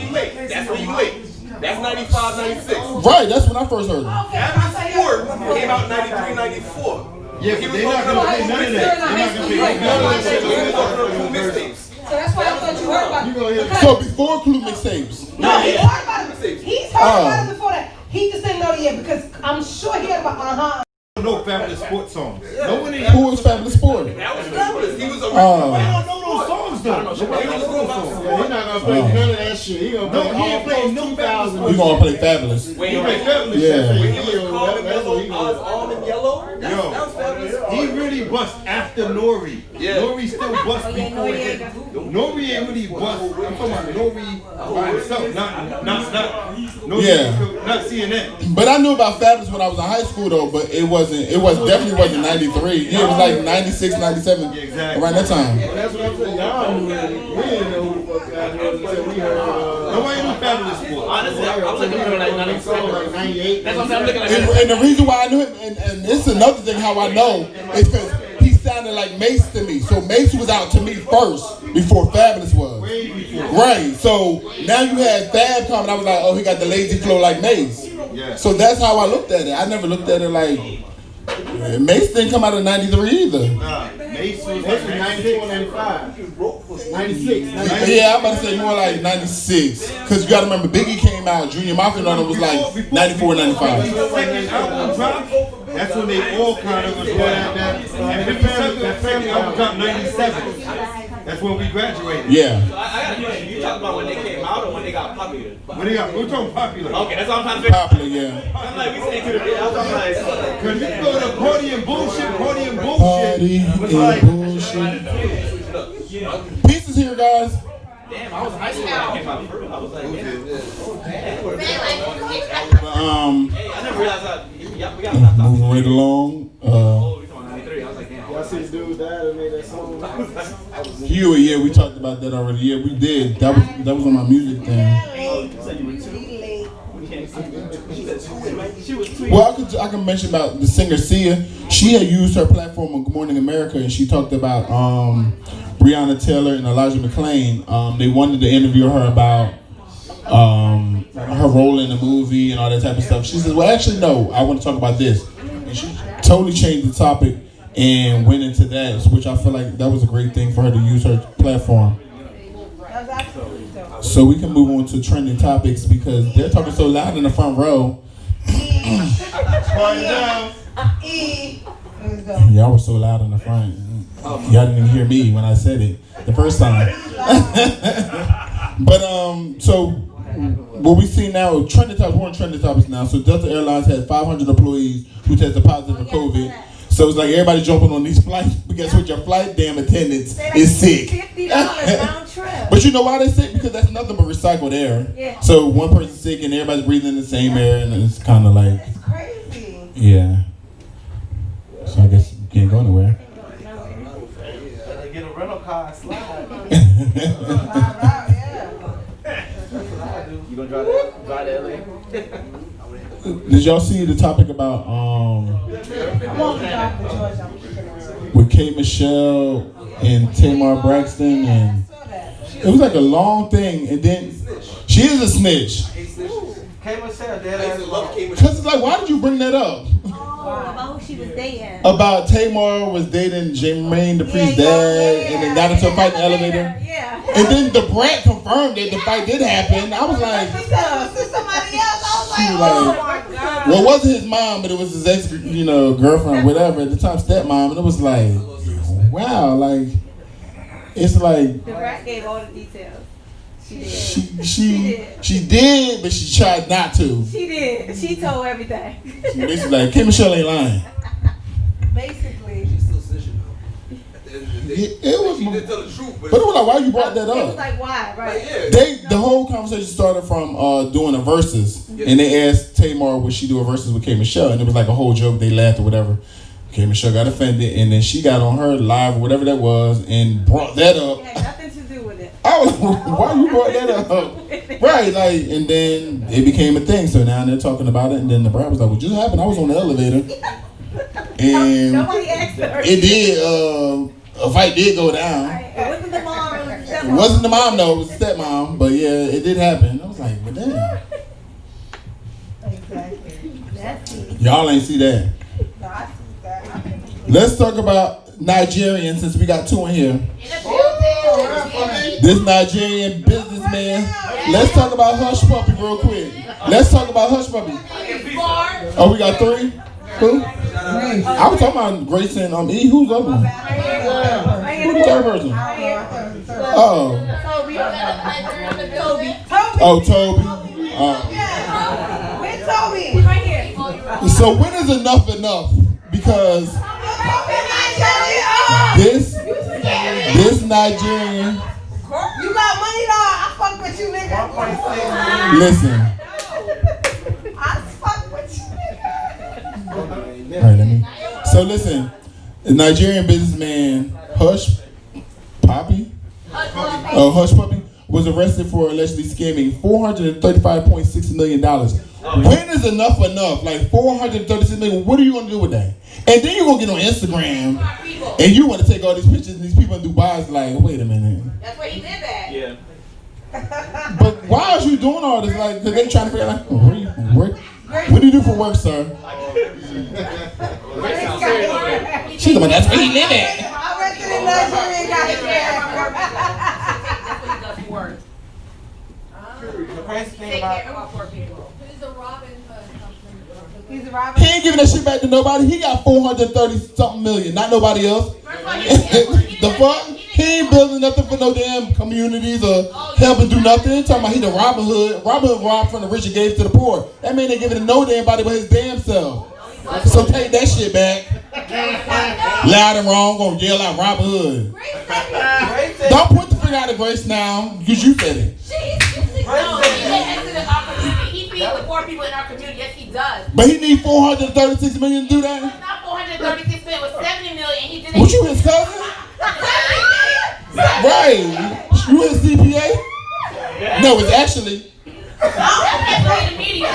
[SPEAKER 8] That's where you wait. That's 95, 96.
[SPEAKER 2] Right, that's when I first heard him.
[SPEAKER 8] Fabulous Sport came out 93, 94.
[SPEAKER 6] Yeah, but they're not gonna play none of that. They're not gonna play none of that.
[SPEAKER 3] So that's why I thought you heard about it.
[SPEAKER 2] So before Clue mixtapes.
[SPEAKER 3] No, he heard about it. He's heard about it before that. He just didn't know it yet because I'm sure he heard about
[SPEAKER 6] No Fabulous Sport songs.
[SPEAKER 2] Who was Fabulous Sport?
[SPEAKER 8] That was Fabulous. He was a
[SPEAKER 6] I don't know those songs though. Nobody knows those songs.
[SPEAKER 12] Yeah, he's not gonna play none of that shit. He gonna play
[SPEAKER 6] he ain't playing no Fabulous.
[SPEAKER 2] You gonna play Fabulous?
[SPEAKER 8] When he played Fabulous,
[SPEAKER 2] Yeah.
[SPEAKER 8] when he was calm and mellow, almond yellow, that was Fabulous.
[SPEAKER 6] He really bust after Nori.
[SPEAKER 8] Yeah.
[SPEAKER 6] Nori still bust before him. Nori ain't really bust. I'm talking about Nori by himself, not CNN.
[SPEAKER 2] But I knew about Fabulous when I was in high school though, but it definitely wasn't 93. Yeah, it was like 96, 97.
[SPEAKER 6] Yeah, exactly.
[SPEAKER 2] Around that time.
[SPEAKER 12] Well, that's what I'm saying. Y'all knew it. We didn't know who the fuck God was until we heard
[SPEAKER 6] Nobody knew Fabulous Sport.
[SPEAKER 4] Honestly, I'm looking at like 97.
[SPEAKER 12] like 98.
[SPEAKER 4] That's what I'm looking at.
[SPEAKER 2] And the reason why I knew him, and it's another thing how I know, is because he sounded like Mace to me. So Mace was out to me first before Fabulous was.
[SPEAKER 6] Way before.
[SPEAKER 2] Right. So now you had Fab coming. I was like, oh, he got the lazy flow like Mace.
[SPEAKER 6] Yeah.
[SPEAKER 2] So that's how I looked at it. I never looked at it like Mace didn't come out of 93 either.
[SPEAKER 6] Nah, Mace was
[SPEAKER 12] 94, 95. 96.
[SPEAKER 2] Yeah, I'm about to say more like 96. Because you got to remember, Biggie came out, Junior Mafia on it was like 94, 95.
[SPEAKER 6] The second album dropped, that's when they all kind of was going at that. And 57, that second album dropped 97. That's when we graduated.
[SPEAKER 2] Yeah.
[SPEAKER 4] So I got a question. You talking about when they came out or when they got popular?
[SPEAKER 6] We're talking popular.
[SPEAKER 4] Okay, that's all I'm trying to figure out.
[SPEAKER 2] Popular, yeah.
[SPEAKER 4] I'm like, we stay to the bit. I'm talking like,
[SPEAKER 6] Because you go to Party and Bullshit.
[SPEAKER 2] Party and bullshit. Peace is here, guys.
[SPEAKER 4] damn, I was in high school when that came out. I was like, hey, I never realized that. We got to stop
[SPEAKER 2] Moving right along.
[SPEAKER 4] Oh, we talking 93. I was like, damn.
[SPEAKER 12] Y'all see the dude died and made that song?
[SPEAKER 2] Huey, yeah, we talked about that already. Yeah, we did. That was on my music thing. Well, I can mention about the singer Sia. She had used her platform on Good Morning America, and she talked about Breonna Taylor and Elijah McClain. They wanted to interview her about her role in the movie and all that type of stuff. She says, well, actually, no, I want to talk about this. And she totally changed the topic and went into that, which I feel like that was a great thing for her to use her platform. So we can move on to trending topics because they're talking so loud in the front row. Y'all were so loud in the front. Y'all didn't even hear me when I said it the first time. But so what we see now, trending topics, we're on trending topics now. So Delta Airlines had 500 employees who tested positive for COVID. So it's like everybody jumping on these flights, but guess what? Your flight damn attendants is sick.
[SPEAKER 3] $50 round trip.
[SPEAKER 2] But you know why they're sick? Because that's nothing but recycled air.
[SPEAKER 3] Yeah.
[SPEAKER 2] So one person's sick and everybody's breathing the same air, and it's kind of like,
[SPEAKER 3] It's crazy.
[SPEAKER 2] yeah. So I guess you can't go anywhere.
[SPEAKER 10] Get a rental car and slide.
[SPEAKER 4] You gonna drive to LA?
[SPEAKER 2] Did y'all see the topic about with K. Michelle and Tamar Braxton, and it was like a long thing, and then she is a snitch.
[SPEAKER 10] K. Michelle,
[SPEAKER 2] Because it's like, why did you bring that up?
[SPEAKER 9] About who she was dating.
[SPEAKER 2] About Tamar was dating Jermaine Dupri's dad, and then got into a fight in the elevator.
[SPEAKER 9] Yeah.
[SPEAKER 2] And then the brat confirmed that the fight did happen. I was like,
[SPEAKER 3] Somebody else. I was
[SPEAKER 2] she
[SPEAKER 3] like,
[SPEAKER 2] was
[SPEAKER 3] oh
[SPEAKER 2] like,
[SPEAKER 3] my God.
[SPEAKER 2] well, it wasn't his mom, but it was his ex, girlfriend, whatever. At the time, stepmom, and it was like, wow, like, it's like
[SPEAKER 9] The rat gave all the details. She did.
[SPEAKER 2] she did, but she tried not to.
[SPEAKER 9] She did. She told everything.
[SPEAKER 2] She basically like, Kim Michelle ain't lying.
[SPEAKER 3] Basically.
[SPEAKER 8] She's still snitching though. At the end of the day.
[SPEAKER 2] It was,
[SPEAKER 8] She didn't tell the truth,
[SPEAKER 2] but it was like, why you brought that
[SPEAKER 9] It was
[SPEAKER 2] up?
[SPEAKER 9] like, why? Right.
[SPEAKER 2] The whole conversation started from doing a versus, and they asked Tamar would she do a versus with K. Michelle, and it was like a whole joke. They laughed or whatever. K. Michelle got offended, and then she got on her live or whatever that was and brought that up.
[SPEAKER 9] It had nothing to do with it.
[SPEAKER 2] I was like, why you brought that up? Right, like, and then it became a thing. So now they're talking about it, and then the bride was like, "What just happened? I was on the elevator, and
[SPEAKER 3] Nobody asked her.
[SPEAKER 2] it did. A fight did go down.
[SPEAKER 3] It wasn't the mom. It was the
[SPEAKER 2] It
[SPEAKER 3] stepmom.
[SPEAKER 2] wasn't the mom though. It was the stepmom. But yeah, it did happen. I was like, but damn,
[SPEAKER 3] Exactly. That's it.
[SPEAKER 2] y'all ain't see that.
[SPEAKER 3] No, I see that.
[SPEAKER 2] Let's talk about Nigerian since we got two in here. This Nigerian businessman. Let's talk about Hush Puppy real quick. Let's talk about Hush Puppy. Oh, we got three? Who? I was talking about Grace and E. Who's the other one? Who's the third person? Oh. Oh, Toby.
[SPEAKER 3] Where's Toby? Right here.
[SPEAKER 2] So when is enough? Because this Nigerian.
[SPEAKER 3] You got money, dog. I fuck with you, nigga.
[SPEAKER 2] Listen.
[SPEAKER 3] I fuck with you, nigga.
[SPEAKER 2] All right, let me. So listen, the Nigerian businessman Hush Puppy was arrested for allegedly scamming $435.6 million. When is enough? Like $436 million. What are you gonna do with that? And then you're gonna get on Instagram and you want to take all these pictures and these people in Dubai is like, wait a minute.
[SPEAKER 9] That's where he live at.
[SPEAKER 4] Yeah.
[SPEAKER 2] But why is you doing all this? Like, cause they trying to figure out, like, what do you do for work, sir? She's like, that's where he live at.
[SPEAKER 3] I reckon in Nigeria got it there.
[SPEAKER 9] That's what he does for work.
[SPEAKER 10] The crazy thing
[SPEAKER 9] Take
[SPEAKER 10] about
[SPEAKER 9] care of our poor people.
[SPEAKER 3] He's a Robin Hood. He's a Robin.
[SPEAKER 2] He ain't giving that shit back to nobody. He got 430 something million, not nobody else. The fuck? He ain't building nothing for no damn communities or helping do nothing. Talking about he the Robin Hood. Robin Hood robbed from the rich and gave to the poor. That man ain't giving to no damn body but his damn self. So take that shit back. Loud and wrong, gonna yell out Robin Hood. Don't point the finger out of Grace now, because you said it.
[SPEAKER 9] No, he feeds the poor people in our community. Yes, he does.
[SPEAKER 2] But he need 436 million to do that?
[SPEAKER 9] Not 436 million, it was 70 million. He did it.
[SPEAKER 2] Was you his cousin? Right. You his CPA? No, it's actually.
[SPEAKER 9] That's the media.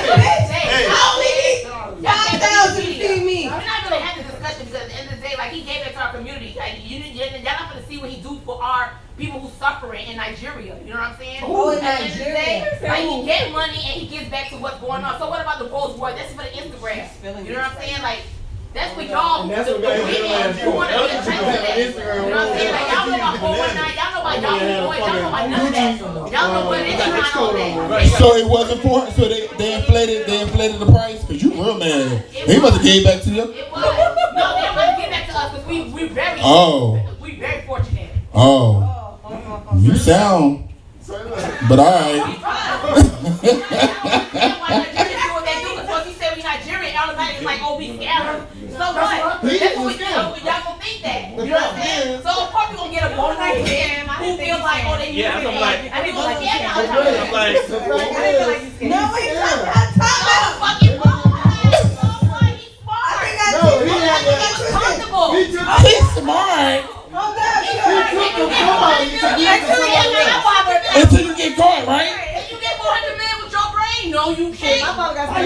[SPEAKER 3] $5,000 to feed me.
[SPEAKER 9] We're not gonna have this discussion because at the end of the day, like he gave it to our community. Like y'all not gonna see what he do for our people who suffering in Nigeria. You know what I'm saying?
[SPEAKER 3] Oh, in
[SPEAKER 9] at the end of the day,
[SPEAKER 3] Nigeria.
[SPEAKER 9] like he get money and he gives back to what's going on. So what about the Rolls Royce? That's for the Instagram. You know what I'm saying? Like that's for y'all.
[SPEAKER 12] And that's
[SPEAKER 9] the
[SPEAKER 12] what got him
[SPEAKER 9] women who want to be attracted to that. You know what I'm saying? Like y'all know about 419. Y'all know about y'all boys. Y'all know about none of that. Y'all know what it is behind all that.
[SPEAKER 2] So it wasn't for so they inflated the price? Cause you real mad. He must have gave back to you.
[SPEAKER 9] It was. No, they don't want to give that to us because we very we very fortunate.
[SPEAKER 2] Oh. You sound. But alright.
[SPEAKER 9] It's like, oh, we scam. So what? That's what y'all gonna think that. You know what I'm saying? So of course we gonna get a bona fide who feel like, oh, they need to be like, and we gonna scam y'all.
[SPEAKER 4] I'm like,
[SPEAKER 3] No, he's not talking.
[SPEAKER 9] He's smart.
[SPEAKER 2] He's smart. Until you get caught, right?
[SPEAKER 9] You get 400 million with your brain? No, you can't.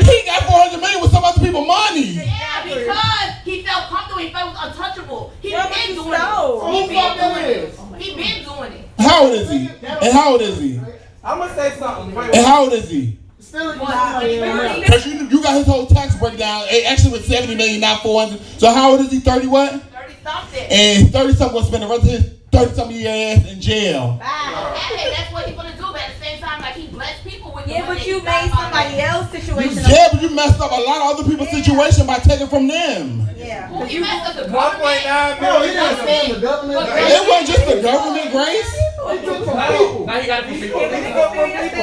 [SPEAKER 2] He got 400 million with some other people's money.
[SPEAKER 9] Yeah, because he felt comfortable. He felt untouchable. He been doing it. He been doing it.
[SPEAKER 2] How old is he? And how old is he?
[SPEAKER 10] I'm gonna say something.
[SPEAKER 2] And how old is he? Because you got his whole tax breakdown. It actually was 70 million, not 400. So how old is he? 30 what?
[SPEAKER 9] 30 something.
[SPEAKER 2] And 30 something will spend the rest of his 30 something year ass in jail.
[SPEAKER 9] Hey, that's what he's gonna do. But at the same time, like he blessed people with the
[SPEAKER 3] Yeah,
[SPEAKER 9] money
[SPEAKER 3] but you made somebody else's situation.
[SPEAKER 2] Yeah, but you messed up a lot of other people's situation by taking from them.
[SPEAKER 3] Yeah.
[SPEAKER 9] Who you messed up the
[SPEAKER 10] 1.9
[SPEAKER 12] No, he
[SPEAKER 10] million.
[SPEAKER 12] didn't scam the government.
[SPEAKER 2] It wasn't just the government, Grace.
[SPEAKER 12] He took from people.
[SPEAKER 4] now you gotta be people.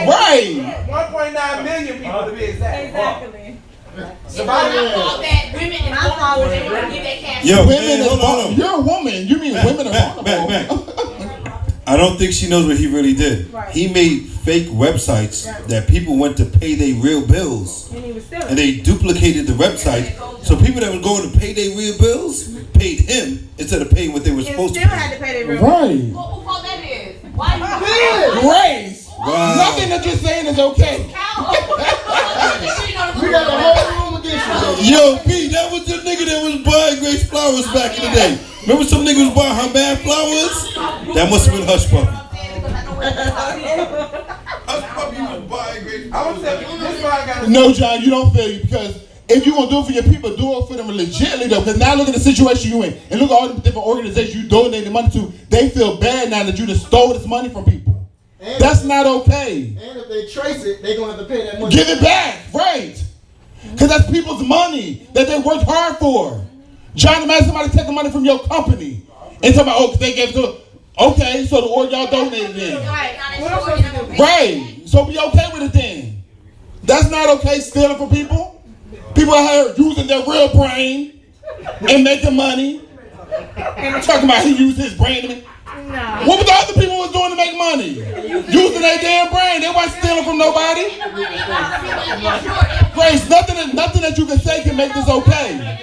[SPEAKER 2] Right.
[SPEAKER 10] 1.9 million people to be exact.
[SPEAKER 3] Exactly.
[SPEAKER 9] It's not my fault that women is vulnerable. They want to give that cash.
[SPEAKER 1] Yo,
[SPEAKER 2] Women
[SPEAKER 1] man,
[SPEAKER 2] is
[SPEAKER 1] hold on.
[SPEAKER 2] You're a woman. You mean women are
[SPEAKER 1] Back.
[SPEAKER 2] vulnerable.
[SPEAKER 1] I don't think she knows what he really did.
[SPEAKER 3] Right.
[SPEAKER 1] He made fake websites that people went to pay their real bills.
[SPEAKER 3] And he was still.
[SPEAKER 1] And they duplicated the website. So people that were going to pay their real bills paid him instead of paying what they were
[SPEAKER 3] And
[SPEAKER 1] supposed to
[SPEAKER 3] still
[SPEAKER 1] pay.
[SPEAKER 3] had to pay their real.
[SPEAKER 2] Right.
[SPEAKER 9] Who fault that is?
[SPEAKER 2] Grace.
[SPEAKER 1] Wow.
[SPEAKER 2] Nothing that you're saying is okay.
[SPEAKER 12] We got a whole room against you.
[SPEAKER 1] Yo, Pete, that was the nigga that was buying Grace flowers back in the day. Remember some niggas was buying her bad flowers? That must have been Hush Puppy.
[SPEAKER 6] Hush Puppy was buying Grace
[SPEAKER 10] I was telling you, this is why I got.
[SPEAKER 2] No, John, you don't feel you because if you're gonna do it for your people, do it for them legitimately though. Because now look at the situation you in, and look at all the different organizations you donated money to. They feel bad now that you just stole this money from people.
[SPEAKER 12] And
[SPEAKER 2] That's not okay.
[SPEAKER 12] And if they trace it, they're gonna have to pay that money.
[SPEAKER 2] Give it back, right? Because that's people's money that they worked hard for. John, imagine somebody taking money from your company and talking about, oh, they gave it to. Okay, so the org y'all donated in. Right. So be okay with it then. That's not okay stealing from people. People out here using their real brain and making money. Talking about he used his brain to make. What was the other people was doing to make money? Using their damn brain. They weren't stealing from nobody. Grace, nothing that you can say can make this okay. I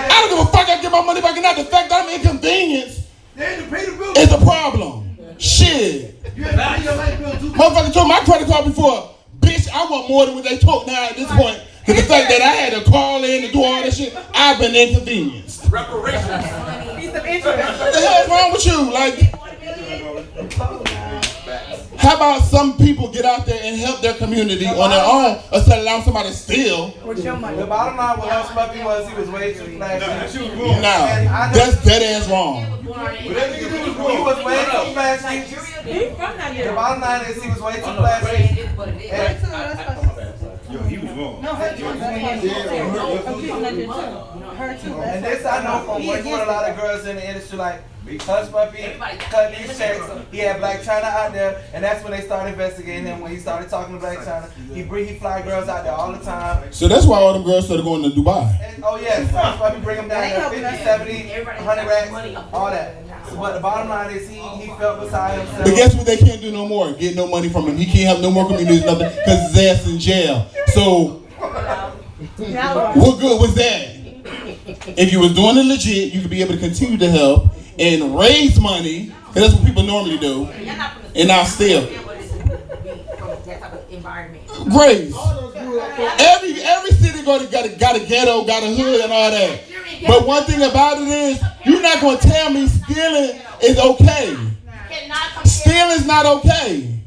[SPEAKER 2] don't give a fuck. I get my money back, and not the fact that I'm inconvenienced is a problem. Shit. Motherfucker took my credit card before. Bitch, I want more than what they took now at this point. Because the fact that I had to call in and do all this shit, I've been inconvenienced.
[SPEAKER 9] Reparations.
[SPEAKER 2] What the hell is wrong with you? Like, how about some people get out there and help their community on their own instead of allowing somebody to steal?
[SPEAKER 10] The bottom line with Hush Puppy was he was way too flashy.
[SPEAKER 2] No, that's dead ass wrong.
[SPEAKER 10] He was way too flashy. The bottom line is he was way too flashy.
[SPEAKER 6] Yo, he was wrong.
[SPEAKER 3] No, her too. Her too.
[SPEAKER 10] And this I know from working with a lot of girls in the industry, like Hush Puppy, cut these checks. He had Black China out there, and that's when they started investigating him. When he started talking to Black China, he fly girls out there all the time.
[SPEAKER 2] So that's why all them girls started going to Dubai.
[SPEAKER 10] And, oh yes, Hush Puppy bring them down there 50, 70, 100 racks, all that. So, but the bottom line is he felt beside himself.
[SPEAKER 2] But guess what they can't do no more? Get no money from him. He can't have no more communities, nothing, because his ass in jail. So, what good was that? If you was doing it legit, you could be able to continue to help and raise money, because that's what people normally do, and not steal. Grace. Every city got a ghetto, got a hood and all that. But one thing about it is, you're not going to tell me stealing is okay. Stealing is not okay.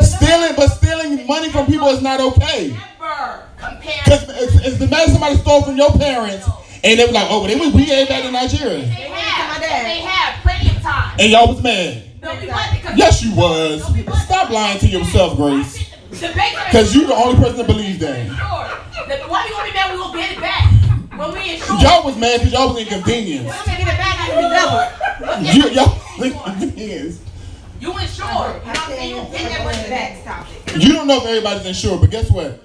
[SPEAKER 2] Stealing money from people is not okay. Because it's the matter somebody stole from your parents, and they were like, oh, but we gave that to Nigeria.
[SPEAKER 9] They have plenty of time.
[SPEAKER 2] And y'all was mad.
[SPEAKER 9] No, we wasn't.
[SPEAKER 2] Yes, you was. Stop lying to yourself, Grace. Because you're the only person that believes that.
[SPEAKER 9] Why you gonna be mad? We gonna get it back when we insured.
[SPEAKER 2] Y'all was mad because y'all was inconvenienced.
[SPEAKER 9] We're gonna get it back after we double.
[SPEAKER 2] Y'all was inconvenienced.
[SPEAKER 9] You insured. You know what I'm saying? You don't get that money back.
[SPEAKER 2] You don't know if everybody's insured, but guess what?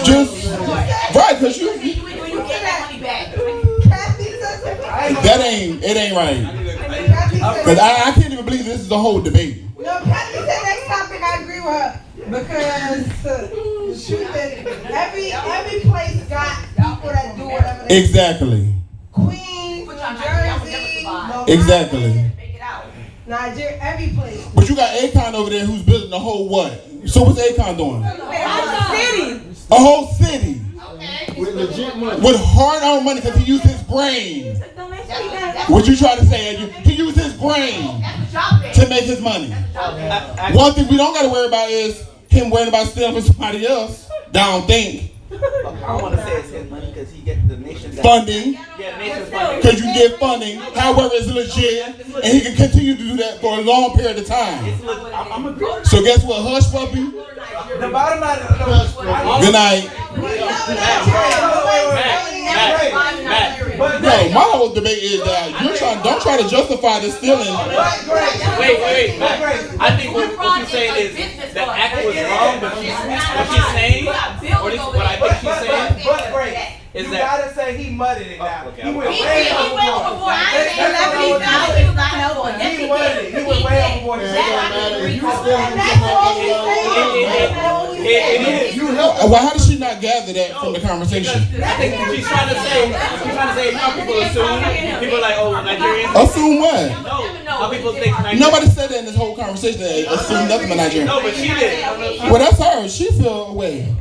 [SPEAKER 2] Just right, because you
[SPEAKER 9] get that money back.
[SPEAKER 2] it ain't right. Because I can't even believe this is a whole debate.
[SPEAKER 3] No, Kathy said next topic. I agree with her because every place got people that do whatever.
[SPEAKER 2] Exactly.
[SPEAKER 3] Queens, Jersey,
[SPEAKER 2] Exactly.
[SPEAKER 3] Nigeria, every place.
[SPEAKER 2] But you got Akon over there who's building a whole what? So what's Akon doing? A whole city.
[SPEAKER 12] With legit money.
[SPEAKER 2] With hard-earned money because he used his brain. What you trying to say, Andrew? He used his brain to make his money. One thing we don't got to worry about is him worrying about stealing from somebody else. Don't think.
[SPEAKER 4] I want to say it's his money because he gets the nation's
[SPEAKER 2] funding.
[SPEAKER 4] Yeah, nation's funding.
[SPEAKER 2] Because you get funding. However, it's legit. And he can continue to do that for a long period of time. So guess what? Hush Puppy.
[SPEAKER 10] The bottom line.
[SPEAKER 2] Good night. Yo, my whole debate is that don't try to justify the stealing.
[SPEAKER 4] Wait. I think what you're saying is the act was wrong, but what she's saying, or what I think she's saying, is
[SPEAKER 10] you
[SPEAKER 4] that
[SPEAKER 10] gotta say he muddied it now. He went
[SPEAKER 9] He
[SPEAKER 10] way
[SPEAKER 9] went
[SPEAKER 10] overboard. He went way overboard.
[SPEAKER 12] It don't matter. If you
[SPEAKER 2] You help. Well, how did she not gather that from the conversation?
[SPEAKER 4] I think she's trying to say how people assume. People are like, oh, Nigerians.
[SPEAKER 2] Assume what?
[SPEAKER 4] No, how people think Nigerians.
[SPEAKER 2] Nobody said that in this whole conversation. They assume nothing about Nigerians.
[SPEAKER 4] No, but she did.
[SPEAKER 2] Well, that's her. She feel away.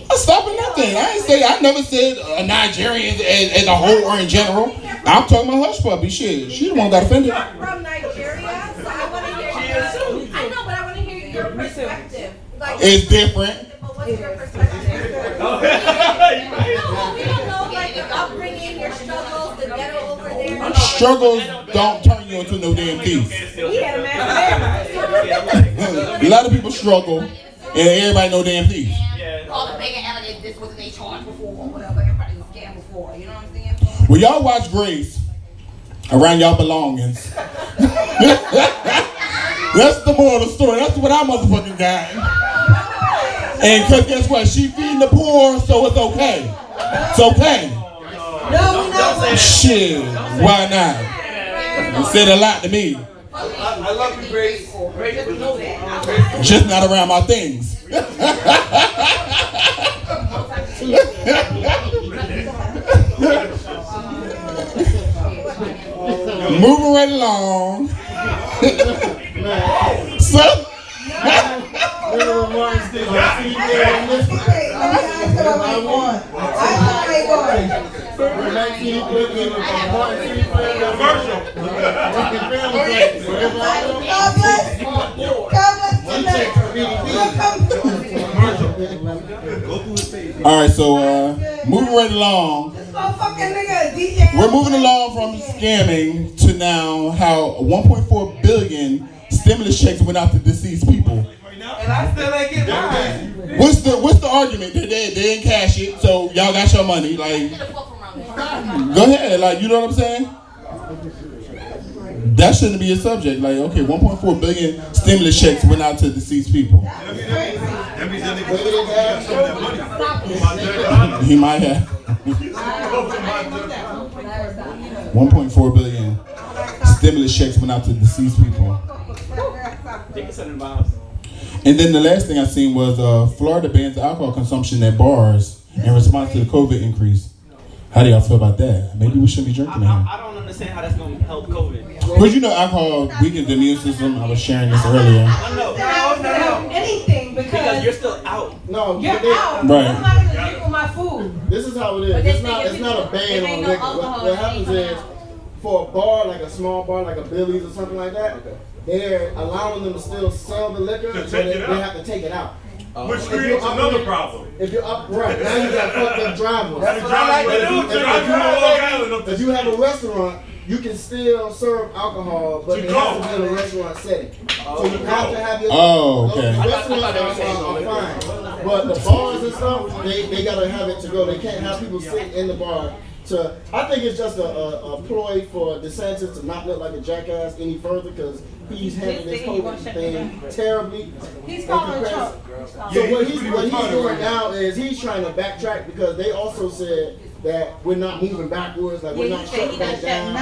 [SPEAKER 2] I'm stopping nothing. I never said Nigerians as a whole or in general. I'm talking about hush puppy shit. She the one got offended.
[SPEAKER 9] I'm from Nigeria, so I want to hear your. I know, but I want to hear your perspective. Like,
[SPEAKER 2] It's different.
[SPEAKER 9] But what's your perspective? We don't know, like the upbringing, your struggles, the ghetto over there.
[SPEAKER 2] Struggles don't turn you into no damn thief.
[SPEAKER 9] We had a man.
[SPEAKER 2] A lot of people struggle, and everybody know damn thief.
[SPEAKER 9] All the bigger evidence, this wasn't they charged before or whatever. Everybody was scammed before. You know what I'm saying?
[SPEAKER 2] Well, y'all watch Grace around y'all belongings. That's the moral of the story. That's what I motherfucking got. And cause guess what? She feeding the poor, so it's okay. It's okay.
[SPEAKER 3] No, no.
[SPEAKER 2] Shit, why not? It said a lot to me.
[SPEAKER 8] I love you, Grace.
[SPEAKER 2] Just not around my things. Moving right along. So. All right, so moving right along. We're moving along from scamming to now how 1.4 billion stimulus checks went out to deceased people.
[SPEAKER 10] And I still ain't getting mine.
[SPEAKER 2] What's the argument? They didn't cash it, so y'all got your money. Like, go ahead. Like, you know what I'm saying? That shouldn't be a subject. Like, okay, 1.4 billion stimulus checks went out to deceased people. He might have. 1.4 billion stimulus checks went out to deceased people. And then the last thing I seen was Florida bans alcohol consumption at bars in response to the COVID increase. How do y'all feel about that? Maybe we shouldn't be drinking
[SPEAKER 4] I don't understand how that's going to help COVID.
[SPEAKER 2] Because you know alcohol weakens the immune system. I was sharing this earlier.
[SPEAKER 3] No. Anything
[SPEAKER 4] Because you're still out.
[SPEAKER 12] No,
[SPEAKER 3] you're out.
[SPEAKER 2] Right.
[SPEAKER 3] I'm not gonna drink with my food.
[SPEAKER 12] This is how it is. It's not a ban on liquor. What happens is, for a bar, like a small bar, like a Billy's or something like that, they're allowing them to still sell the liquor, but they have to take it out.
[SPEAKER 13] Which creates another problem.
[SPEAKER 12] If you're up right, now you got fucked up drivers.
[SPEAKER 13] That's what I like to do.
[SPEAKER 12] If you have a restaurant, you can still serve alcohol, but it has to be in a restaurant setting. So you have to have your restaurants are fine. But the bars and stuff, they gotta have it to go. They can't have people sitting in the bar. I think it's just a ploy for DeSantis to not look like a jackass any further because he's handling this COVID thing terribly.
[SPEAKER 3] He's calling Trump.
[SPEAKER 12] So what he's doing now is he's trying to backtrack because they also said that we're not moving backwards, like we're not shutting back down.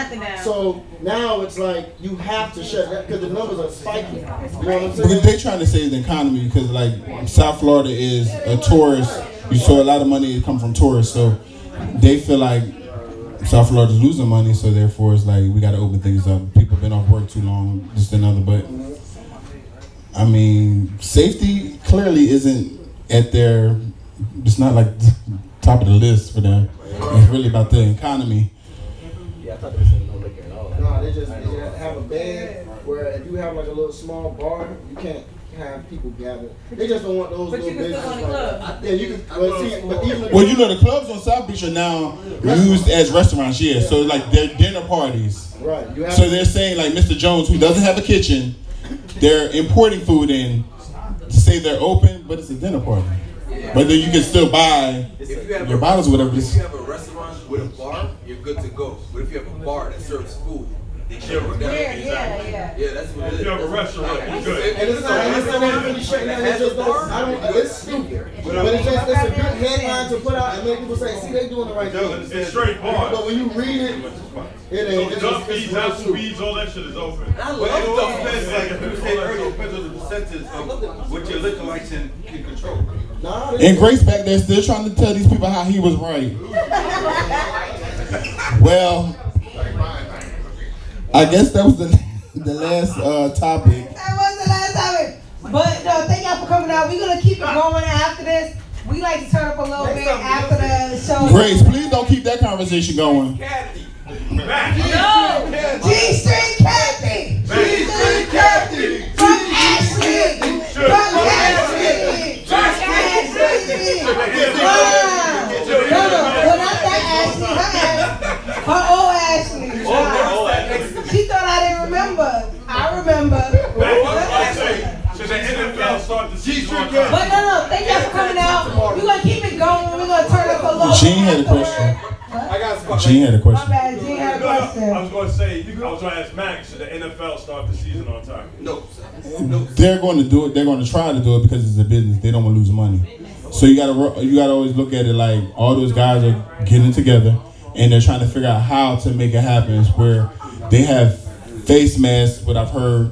[SPEAKER 12] So now it's like you have to shut that because the numbers are spiking. You know what I'm saying?
[SPEAKER 2] They're trying to save the economy because like South Florida is a tourist. You saw a lot of money come from tourists, so they feel like South Florida's losing money, so therefore it's like we got to open things up. People have been off work too long, just another. But I mean, safety clearly isn't at their. It's not like top of the list for them. It's really about the economy.
[SPEAKER 8] Yeah, I thought they said no liquor at all.
[SPEAKER 12] No, they just have a ban where if you have like a little small bar, you can't have people gather. They just don't want those little businesses. Yeah, you can.
[SPEAKER 2] Well, you know the clubs on South Beach are now used as restaurants. Yeah, so like they're dinner parties.
[SPEAKER 12] Right.
[SPEAKER 2] So they're saying like Mr. Jones, who doesn't have a kitchen, they're importing food in to say they're open, but it's a dinner party. But then you can still buy your bottles or whatever.
[SPEAKER 8] If you have a restaurant with a bar, you're good to go. But if you have a bar that serves food, they shut it down. Yeah, that's what it is.
[SPEAKER 13] If you have a restaurant, you're good.
[SPEAKER 12] And it's not really shutting down. It's just it's stupid. But it's a good headline to put out and make people say, see, they doing the right thing.
[SPEAKER 13] It's straight bar.
[SPEAKER 12] But when you read it, it ain't.
[SPEAKER 13] So Duffy's, Applebee's, all that shit is open.
[SPEAKER 8] I love stuff. Like you said earlier, depends on the
[SPEAKER 6] percentage of what your liquor license can control?
[SPEAKER 2] And Grace back there still trying to tell these people how he was right. Well, I guess that was the last topic.
[SPEAKER 3] That was the last topic. But no, thank y'all for coming out. We're gonna keep it going after this. We like to turn up a little bit after the show.
[SPEAKER 2] Grace, please don't keep that conversation going.
[SPEAKER 3] No! G-String Kathy! G-String Kathy! From Ashley! From Ashley! From Ashley! No, not that Ashley. Her old Ashley. She thought I didn't remember. I remember.
[SPEAKER 13] Should the NFL start the season on
[SPEAKER 3] But
[SPEAKER 13] time?
[SPEAKER 3] no, thank y'all for coming out. We're gonna keep it going. We're gonna turn up a little bit.
[SPEAKER 2] Gene had a question.
[SPEAKER 8] I got a spot.
[SPEAKER 2] Gene had a
[SPEAKER 3] My
[SPEAKER 2] question.
[SPEAKER 3] bad, Gene had a question.
[SPEAKER 13] I was going to say, I was going to ask Max, should the NFL start the season on time?
[SPEAKER 8] No.
[SPEAKER 2] They're going to do it. They're going to try to do it because it's a business. They don't want to lose money. So you gotta always look at it like all those guys are getting together and they're trying to figure out how to make it happen. It's where they have face masks, what I've heard,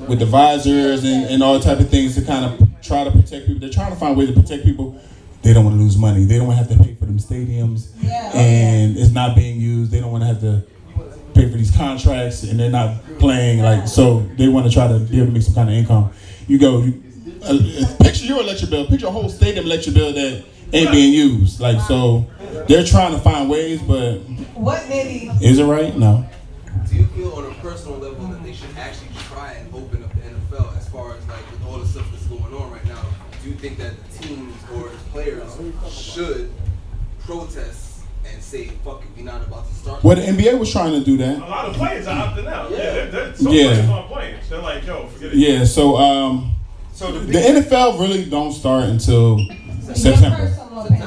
[SPEAKER 2] with the visors and all type of things to kind of try to protect people. They're trying to find ways to protect people. They don't want to lose money. They don't want to have to pay for them stadiums, and it's not being used. They don't want to have to pay for these contracts, and they're not playing so. They want to try to be able to make some kind of income. Picture your electric bill. Picture a whole stadium electric bill that ain't being used. So they're trying to find ways, but
[SPEAKER 3] What Nitty?
[SPEAKER 2] is it right? No.
[SPEAKER 8] Do you feel on a personal level that they should actually try and open up the NFL as far as with all the stuff that's going on right now? Do you think that the teams or the players should protest and say, fuck it, we're not about to start?
[SPEAKER 2] Well, the NBA was trying to do that.
[SPEAKER 13] A lot of players are opting out.
[SPEAKER 8] Yeah.
[SPEAKER 13] Some players aren't playing. They're like, yo, forget it.
[SPEAKER 2] Yeah, so the NFL really don't start until September.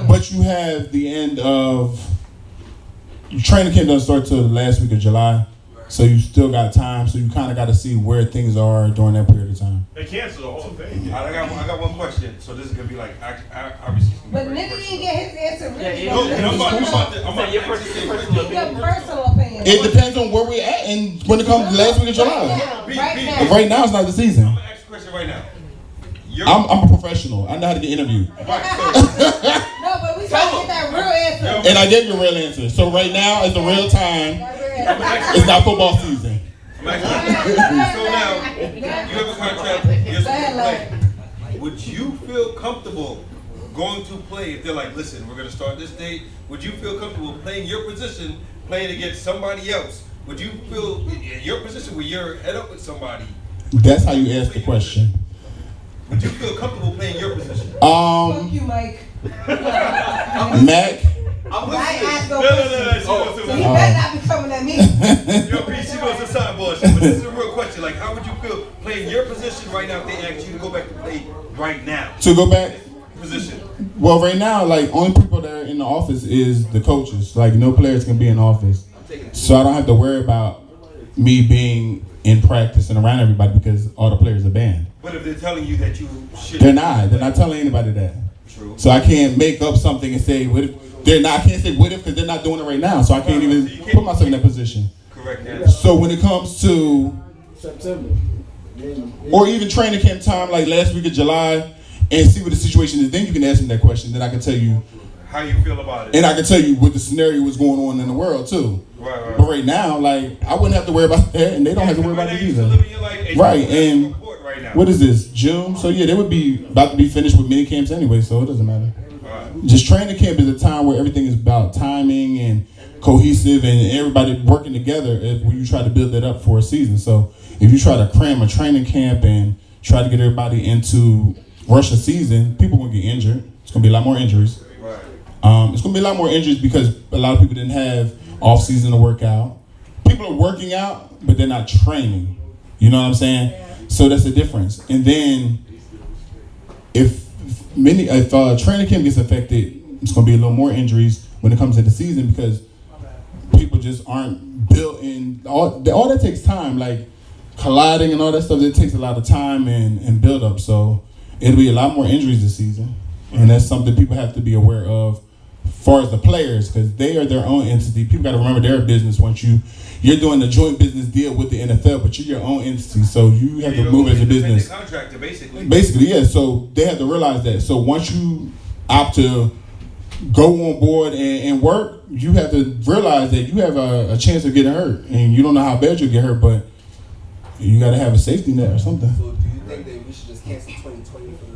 [SPEAKER 2] But you have the end of training camp doesn't start till the last week of July. So you still got time. So you kind of got to see where things are during that period of time.
[SPEAKER 13] They canceled the whole thing.
[SPEAKER 6] I got one question. So this is gonna be obviously.
[SPEAKER 3] But Nitty didn't get his answer really.
[SPEAKER 6] I'm about to
[SPEAKER 3] Your personal opinion.
[SPEAKER 2] It depends on where we're at and when it comes to the last week of July. Right now it's not the season.
[SPEAKER 6] I'm gonna ask a question right now.
[SPEAKER 2] I'm a professional. I know how to get interviewed.
[SPEAKER 3] No, but we trying to get that real answer.
[SPEAKER 2] And I gave you a real answer. So right now is the real time. It's not football season.
[SPEAKER 6] So now, you have a contract. You're supposed to play. Would you feel comfortable going to play if they're like, listen, we're going to start this date? Would you feel comfortable playing your position, playing against somebody else? Would you feel in your position where you're head up with somebody?
[SPEAKER 2] That's how you ask the question.
[SPEAKER 6] Would you feel comfortable playing your position?
[SPEAKER 3] Fuck you, Mike.
[SPEAKER 2] Mac.
[SPEAKER 3] I asked no
[SPEAKER 6] No.
[SPEAKER 3] questions. So he better not be coming at me.
[SPEAKER 6] Yo, B, she goes to sidebar shit, but this is a real question. Like, how would you feel playing your position right now if they asked you to go back to play right now?
[SPEAKER 2] To go back?
[SPEAKER 6] Position.
[SPEAKER 2] Well, right now, only people that are in the office is the coaches. No players can be in the office. So I don't have to worry about me being in practice and around everybody because all the players are banned.
[SPEAKER 6] But if they're telling you that you should,
[SPEAKER 2] They're not telling anybody that.
[SPEAKER 6] True.
[SPEAKER 2] So I can't make up something and say what if they're not. I can't say what if because they're not doing it right now. So I can't even put myself in that position.
[SPEAKER 6] Correct that.
[SPEAKER 2] So when it comes to
[SPEAKER 12] September,
[SPEAKER 2] or even training camp time, like last week of July, and see what the situation is, then you can ask me that question. Then I can tell you
[SPEAKER 6] how you feel about it,
[SPEAKER 2] and I can tell you what the scenario was going on in the world too.
[SPEAKER 6] Right.
[SPEAKER 2] But right now, I wouldn't have to worry about that, and they don't have to worry about it either. Right, and what is this, June? So yeah, they would be about to be finished with mini camps anyway, so it doesn't matter. Just training camp is a time where everything is about timing and cohesive and everybody working together when you try to build that up for a season. So if you try to cram a training camp and try to get everybody into rush a season, people will get injured. It's going to be a lot more injuries. It's going to be a lot more injuries because a lot of people didn't have off season to work out. People are working out, but they're not training. You know what I'm saying? So that's the difference. And then if training camp gets affected, it's going to be a little more injuries when it comes to the season because people just aren't built in. All that takes time, like colliding and all that stuff. It takes a lot of time and build up. So it'll be a lot more injuries this season, and that's something people have to be aware of far as the players, because they are their own entity. People got to remember they're a business. Once you're doing a joint business deal with the NFL, but you're your own entity, so you have to move as a business.
[SPEAKER 6] Contractor, basically.
[SPEAKER 2] Basically, yeah. So they have to realize that. So once you opt to go on board and work, you have to realize that you have a chance of getting hurt, and you don't know how bad you'll get hurt, but you got to have a safety net or something.
[SPEAKER 8] So do you think that we should just cancel 2020 for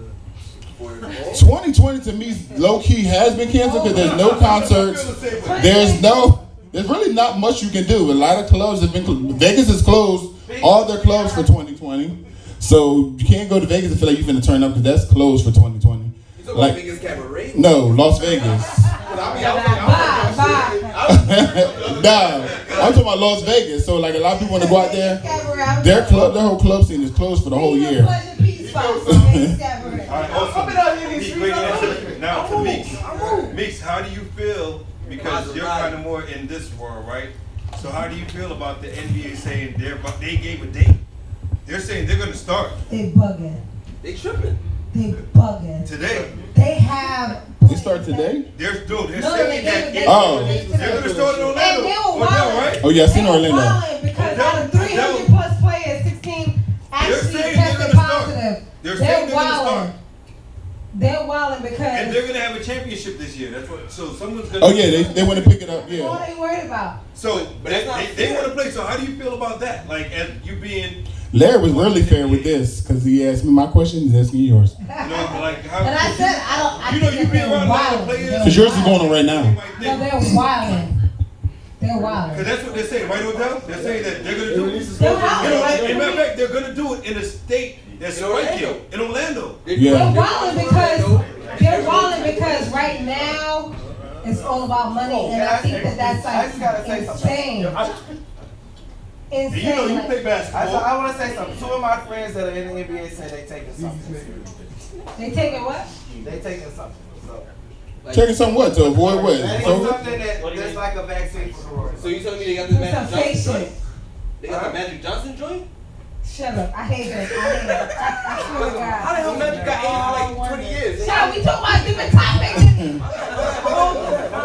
[SPEAKER 2] 2020 to me, low key has been canceled because there's no concerts. There's really not much you can do. A lot of clubs have been Vegas is closed. All their clubs for 2020. So you can't go to Vegas and feel like you're finna turn up because that's closed for 2020.
[SPEAKER 8] You talking about Vegas Cabaret?
[SPEAKER 2] No, Las Vegas. Nah, I'm talking about Las Vegas. So like a lot of people want to go out there. Their whole club scene is closed for the whole year.
[SPEAKER 6] Now to Meeks, how do you feel? Because you're kind of more in this world, right? So how do you feel about the NBA saying they gave a date? They're saying they're going to start.
[SPEAKER 3] They bugging.
[SPEAKER 8] They tripping.
[SPEAKER 3] They bugging.
[SPEAKER 6] Today.
[SPEAKER 3] They have.
[SPEAKER 2] They start today?
[SPEAKER 6] They're saying that
[SPEAKER 3] they're
[SPEAKER 6] going to start in Orlando.
[SPEAKER 3] And they were wilding.
[SPEAKER 6] Right?
[SPEAKER 2] Oh yeah, I seen Orlando.
[SPEAKER 3] Because out of 300 plus players, 16 actually tested positive.
[SPEAKER 6] They're wilding.
[SPEAKER 3] They're wilding because.
[SPEAKER 6] And they're going to have a championship this year. That's what. So someone's going.
[SPEAKER 2] Oh yeah, they want to pick it up. Yeah.
[SPEAKER 3] What are they worried about?
[SPEAKER 6] So they want to play. So how do you feel about that? Like as you being.
[SPEAKER 2] Larry was really fair with this because he asked me my question, he's asking you yours.
[SPEAKER 6] You know, like how.
[SPEAKER 3] And I said I don't.
[SPEAKER 6] You know, you be around a lot of players.
[SPEAKER 2] Because yours is going on right now.
[SPEAKER 3] No, they're wilding. They're wilding.
[SPEAKER 6] Because that's what they're saying, right, Odell? They're saying that they're going to do it.
[SPEAKER 3] They're wilding.
[SPEAKER 6] As a matter of fact, they're going to do it in a state that's striking in Orlando.
[SPEAKER 2] Yeah.
[SPEAKER 3] They're wilding because right now it's all about money, and I think that's like insane.
[SPEAKER 6] And you know, you play basketball.
[SPEAKER 10] I want to say something. Two of my friends that are in the NBA say they taking something.
[SPEAKER 3] They taking what?
[SPEAKER 10] They taking something. So.
[SPEAKER 2] Taking something what? To avoid what?
[SPEAKER 10] Something that's like a vaccine for corona.
[SPEAKER 8] So you telling me they got the Magic Johnson joint? They got the Magic Johnson joint?
[SPEAKER 3] Shut up. I hate that. I swear to God.
[SPEAKER 8] How the hell Magic got AIDS for like 20 years?
[SPEAKER 3] Shut up. We talking about different topics.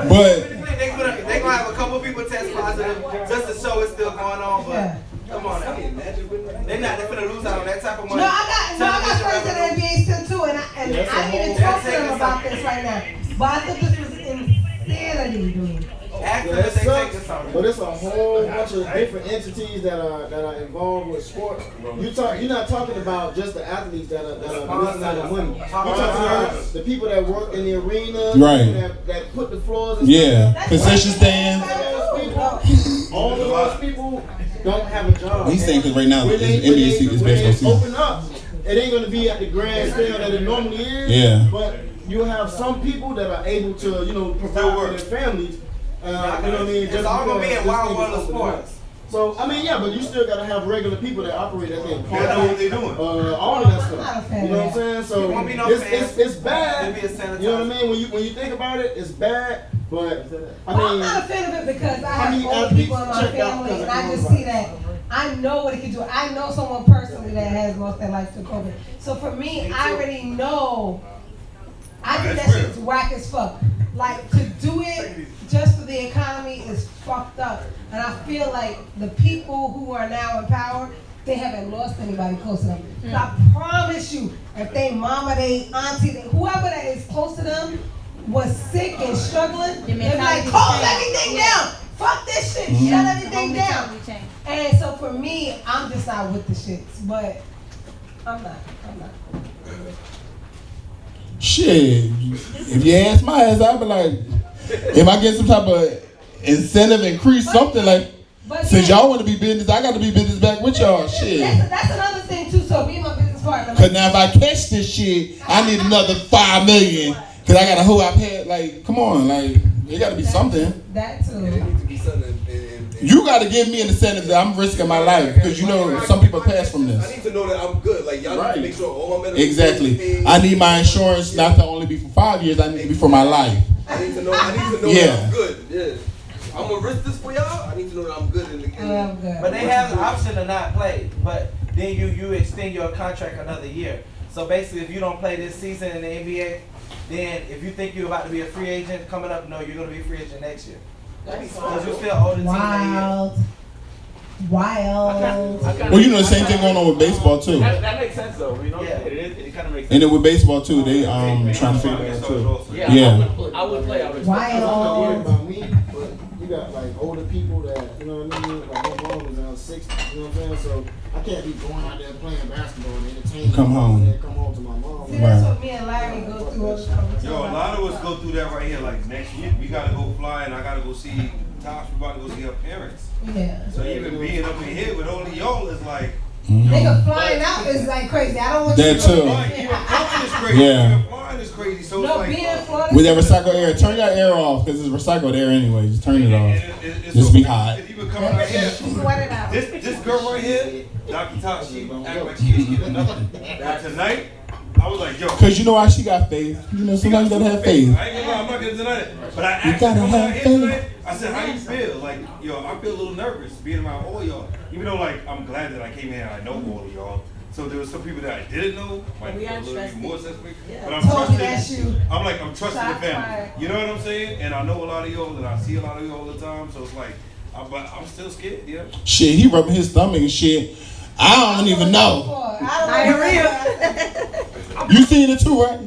[SPEAKER 2] But
[SPEAKER 10] they gonna have a couple people test positive just to show it's still going on. But come on, now. They're finna lose out on that type of money.
[SPEAKER 3] No, I got friends in the NBA still too, and I didn't even talk to them about this right now. But I thought this was insanity, dude.
[SPEAKER 12] But it's a whole bunch of different entities that are involved with sports. You're not talking about just the athletes that are losing out on money. You're talking about the people that work in the arena,
[SPEAKER 2] right?
[SPEAKER 12] That put the floors. And
[SPEAKER 2] yeah, concession stand.
[SPEAKER 12] All of those people don't have a job.
[SPEAKER 2] He's saying because right now the NBA season is baseball season.
[SPEAKER 12] Open up. It ain't gonna be at the grand scale that it normally is.
[SPEAKER 2] Yeah.
[SPEAKER 12] But you have some people that are able to, provide for their families. You know what I mean?
[SPEAKER 10] It's all gonna be in wild world of sports.
[SPEAKER 12] So I mean, yeah, but you still gotta have regular people that operate that thing.
[SPEAKER 6] They know what they're doing.
[SPEAKER 12] All of that stuff. You know what I'm saying? So it's bad. You know what I mean? When you think about it, it's bad. But I mean,
[SPEAKER 3] I'm not a fan of it because I have old people in my family, and I just see that. I know what it can do. I know someone personally that has lost their life to COVID. So for me, I already know. I think that shit's whack as fuck. Like, to do it just for the economy is fucked up. And I feel like the people who are now in power, they haven't lost anybody close to them. So I promise you, if they mama, they auntie, whoever that is close to them was sick and struggling, they'd be like, close everything down. Fuck this shit. Shut everything down. And so for me, I'm just not with the shits. But I'm not.
[SPEAKER 2] Shit, if you ask my ass, I'd be like, if I get some type of incentive, increase something like, since y'all want to be business, I got to be business back with y'all. Shit.
[SPEAKER 3] That's another thing too. So be my business partner.
[SPEAKER 2] Cause now if I catch this shit, I need another $5 million. Cause I got a whole iPad. Like, come on, like it got to be something.
[SPEAKER 3] That too.
[SPEAKER 8] It needs to be something.
[SPEAKER 2] You got to give me an incentive that I'm risking my life because you know some people pass from this.
[SPEAKER 8] I need to know that I'm good. Like y'all need to make sure all my medical
[SPEAKER 2] Exactly. I need my insurance not to only be for 5 years. I need to be for my life.
[SPEAKER 8] I need to know that I'm good. Yeah. I'm gonna risk this for y'all. I need to know that I'm good in the
[SPEAKER 10] But they have the option to not play. But then you extend your contract another year. So basically, if you don't play this season in the NBA, then if you think you're about to be a free agent coming up, no, you're going to be a free agent next year. Because you're still older team that year.
[SPEAKER 3] Wild.
[SPEAKER 2] Well, you know the same thing going on with baseball too.
[SPEAKER 4] That makes sense though. You know, it kind of makes sense.
[SPEAKER 2] And then with baseball too, they trying to figure it out too.
[SPEAKER 4] Yeah. I would play. I would.
[SPEAKER 3] Wild.
[SPEAKER 12] About me, but you got like older people that, you know what I mean? Like my mom was around 60, you know what I'm saying? So I can't be going out there playing basketball and entertaining.
[SPEAKER 2] Come home.
[SPEAKER 12] And come home to my mom.
[SPEAKER 3] See, that's what me and Larry go through.
[SPEAKER 6] Yo, a lot of us go through that right here. Like next week, we gotta go fly, and I gotta go see Tosh. We about to go see her parents.
[SPEAKER 3] Yeah.
[SPEAKER 6] So even being up in here with only y'all is like.
[SPEAKER 3] Nigga flying out is like crazy. I don't want
[SPEAKER 2] That
[SPEAKER 3] you
[SPEAKER 2] too.
[SPEAKER 6] Like, even flying is crazy.
[SPEAKER 2] Yeah.
[SPEAKER 6] Even flying is crazy. So
[SPEAKER 3] No,
[SPEAKER 6] it's like.
[SPEAKER 3] being in Florida.
[SPEAKER 2] With that recycled air, turn your air off because it's recycled air anyway. Just turn it off.
[SPEAKER 6] It's
[SPEAKER 2] Just
[SPEAKER 6] so
[SPEAKER 2] be
[SPEAKER 6] crazy,
[SPEAKER 2] hot.
[SPEAKER 6] 'cause even coming out here,
[SPEAKER 3] Sweat it out.
[SPEAKER 6] this girl right here, Dr. Tosh, she act like she ain't getting nothing. But tonight, I was like, yo.
[SPEAKER 2] Because you know why she got faith. You know, sometimes you gotta have faith.
[SPEAKER 6] I ain't gonna lie, I'm not gonna deny it. But I
[SPEAKER 2] You
[SPEAKER 6] asked
[SPEAKER 2] gotta
[SPEAKER 6] her
[SPEAKER 2] have
[SPEAKER 6] here
[SPEAKER 2] faith.
[SPEAKER 6] tonight, I said, how you feel? Like, yo, I feel a little nervous being around all y'all. Even though, like, I'm glad that I came here and I know all of y'all. So there was some people that I didn't know, might be a little bit more suspect. But I'm trusting. I'm trusting the family. You know what I'm saying? And I know a lot of y'all, and I see a lot of y'all all the time. So it's like, but I'm still scared. Yeah.
[SPEAKER 2] Shit, he rubbing his stomach and shit. I don't even know. You seen it too, right?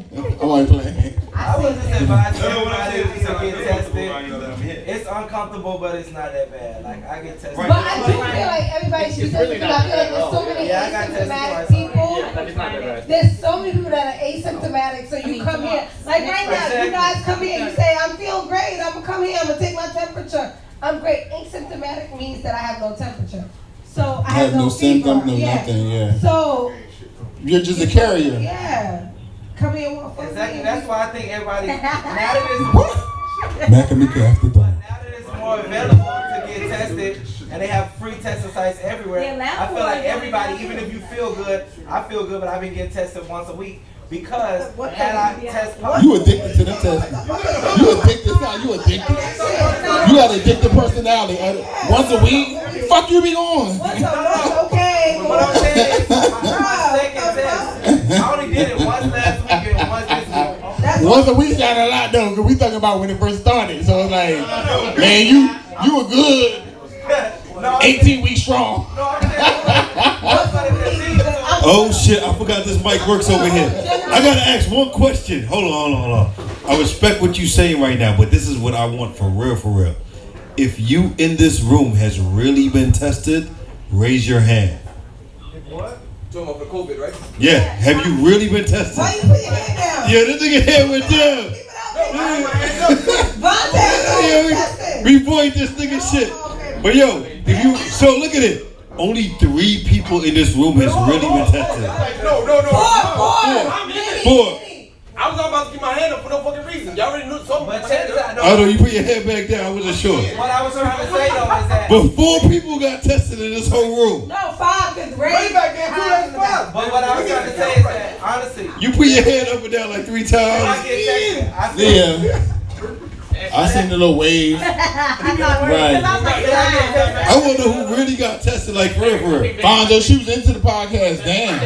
[SPEAKER 2] I wasn't playing.
[SPEAKER 10] I would just advise
[SPEAKER 6] No, what I
[SPEAKER 10] everybody
[SPEAKER 6] said,
[SPEAKER 10] to get tested.
[SPEAKER 6] I'm here.
[SPEAKER 10] It's uncomfortable, but it's not that bad. Like, I get tested.
[SPEAKER 3] But I do feel like everybody should be tested because I feel like there's so many asymptomatic people. There's so many people that are asymptomatic. So you come here, like right now, you guys come here, you say, I'm feeling great, I'm gonna come here, I'm gonna take my temperature. I'm great. Asymptomatic means that I have no temperature. So I have no
[SPEAKER 2] symptoms,
[SPEAKER 3] fever.
[SPEAKER 2] no nothing, yeah.
[SPEAKER 3] So
[SPEAKER 2] You're just a carrier.
[SPEAKER 3] yeah. Come here, walk for
[SPEAKER 10] Exactly. That's why I think everybody now that
[SPEAKER 2] Mac Meeka after dark.
[SPEAKER 10] it's more available to get tested, and they have free testing sites everywhere. I feel like everybody, even if you feel good, I feel good, but I've been getting tested once a week because had I test positive.
[SPEAKER 2] You addicted to the testing. You addicted now. You addicted. You got addicted personality. Once a week, fuck you be on.
[SPEAKER 3] Okay.
[SPEAKER 10] What I'm saying is, my second test, I only did it once last week and once this week.
[SPEAKER 2] Once a week got a lot though, because we talking about when it first started. So it's like, man, you were good. 18 weeks strong.
[SPEAKER 1] Oh shit, I forgot this mic works over here. I gotta ask one question. Hold on. I respect what you're saying right now, but this is what I want for real. If you in this room has really been tested, raise your hand.
[SPEAKER 8] What? Talking about for COVID, right?
[SPEAKER 1] Yeah, have you really been tested?
[SPEAKER 3] Why you put your hand down?
[SPEAKER 1] Yeah, this nigga hand went down. We void this nigga shit. But yo, if you look at it. Only 3 people in this room has really been tested.
[SPEAKER 8] No.
[SPEAKER 1] Four.
[SPEAKER 8] I was about to keep my hand up for no fucking reason. Y'all already knew something.
[SPEAKER 1] I know you put your head back down. I wasn't sure.
[SPEAKER 10] What I was trying to say though is that.
[SPEAKER 1] But 4 people got tested in this whole room.
[SPEAKER 3] No, 5 because Ray
[SPEAKER 8] back there too. That's 5.
[SPEAKER 10] But what I was trying to say is that honestly,
[SPEAKER 1] You put your head up and down like 3
[SPEAKER 10] I
[SPEAKER 1] times.
[SPEAKER 10] get tested.
[SPEAKER 2] Yeah. I seen the little wave. Right.
[SPEAKER 1] I wonder who really got tested like for real.
[SPEAKER 2] Fonzo, she was into the podcast. Damn.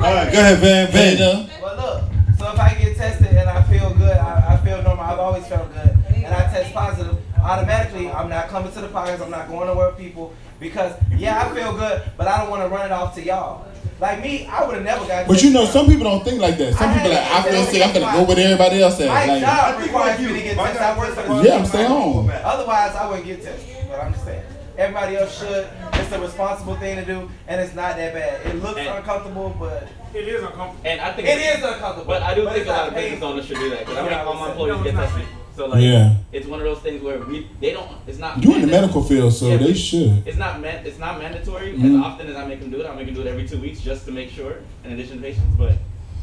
[SPEAKER 1] All right, go ahead, Van.
[SPEAKER 10] Well, look. So if I get tested and I feel good, I feel normal. I've always felt good, and I test positive. Automatically, I'm not coming to the podcast. I'm not going to work with people because I feel good, but I don't want to run it off to y'all. Like me, I would have never got.
[SPEAKER 2] But you know, some people don't think like that. Some people like, I feel sick. I'm gonna go with everybody else at.
[SPEAKER 10] My
[SPEAKER 2] Like,
[SPEAKER 10] job requires me to get tested. I work for the
[SPEAKER 2] yeah, I'm staying home.
[SPEAKER 10] Otherwise, I wouldn't get tested. But I'm just saying, everybody else should. It's a responsible thing to do, and it's not that bad. It looks uncomfortable, but
[SPEAKER 4] it is uncomfortable. And I think
[SPEAKER 10] it is uncomfortable.
[SPEAKER 4] But I do think a lot of business owners should do that because I mean, all my employees get tested. So like, it's one of those things where they don't. It's not.
[SPEAKER 2] You in the medical field, so they should.
[SPEAKER 4] It's not mandatory.
[SPEAKER 2] Mm-hmm.
[SPEAKER 4] As often as I make them do it, I make them do it every 2 weeks just to make sure. In addition to patients, but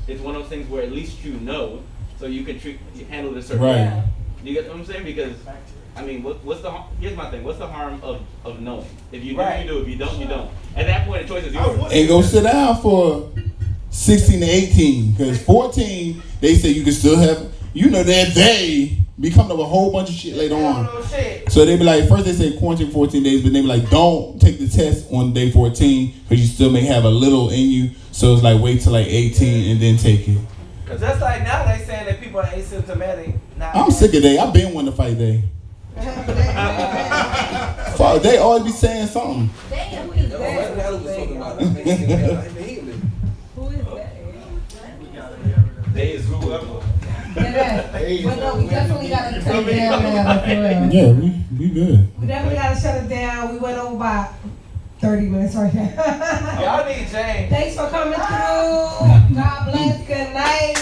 [SPEAKER 4] it's one of those things where at least you know, so you can handle it a certain way. You get what I'm saying? Because I mean, what's the here's my thing. What's the harm of knowing? If you do, you do. If you don't, you don't. At that point, the choice is yours.
[SPEAKER 2] And go sit down for 16 to 18, because 14 they say you can still have. You know that be coming up with a whole bunch of shit later on. So they be like, first they say quarantine 14 days, but they be like, don't take the test on day 14 because you still may have a little in you. So it's like wait till like 18 and then take it.
[SPEAKER 10] Cause that's like now they saying that people are asymptomatic.
[SPEAKER 2] I'm sick of day. I've been wanting to fight day. Fuck, they always be saying something.
[SPEAKER 9] Damn, who is that?
[SPEAKER 13] They is whoever.
[SPEAKER 3] But no, we definitely gotta take it down now, for real.
[SPEAKER 2] Yeah, we good.
[SPEAKER 3] We definitely gotta shut it down. We went over by 30 minutes right now.
[SPEAKER 10] Y'all need James.
[SPEAKER 3] Thanks for coming through. God bless. Good night.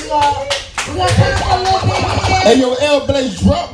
[SPEAKER 3] We got time for a little bit here.
[SPEAKER 2] Hey, yo, L Blaze, drop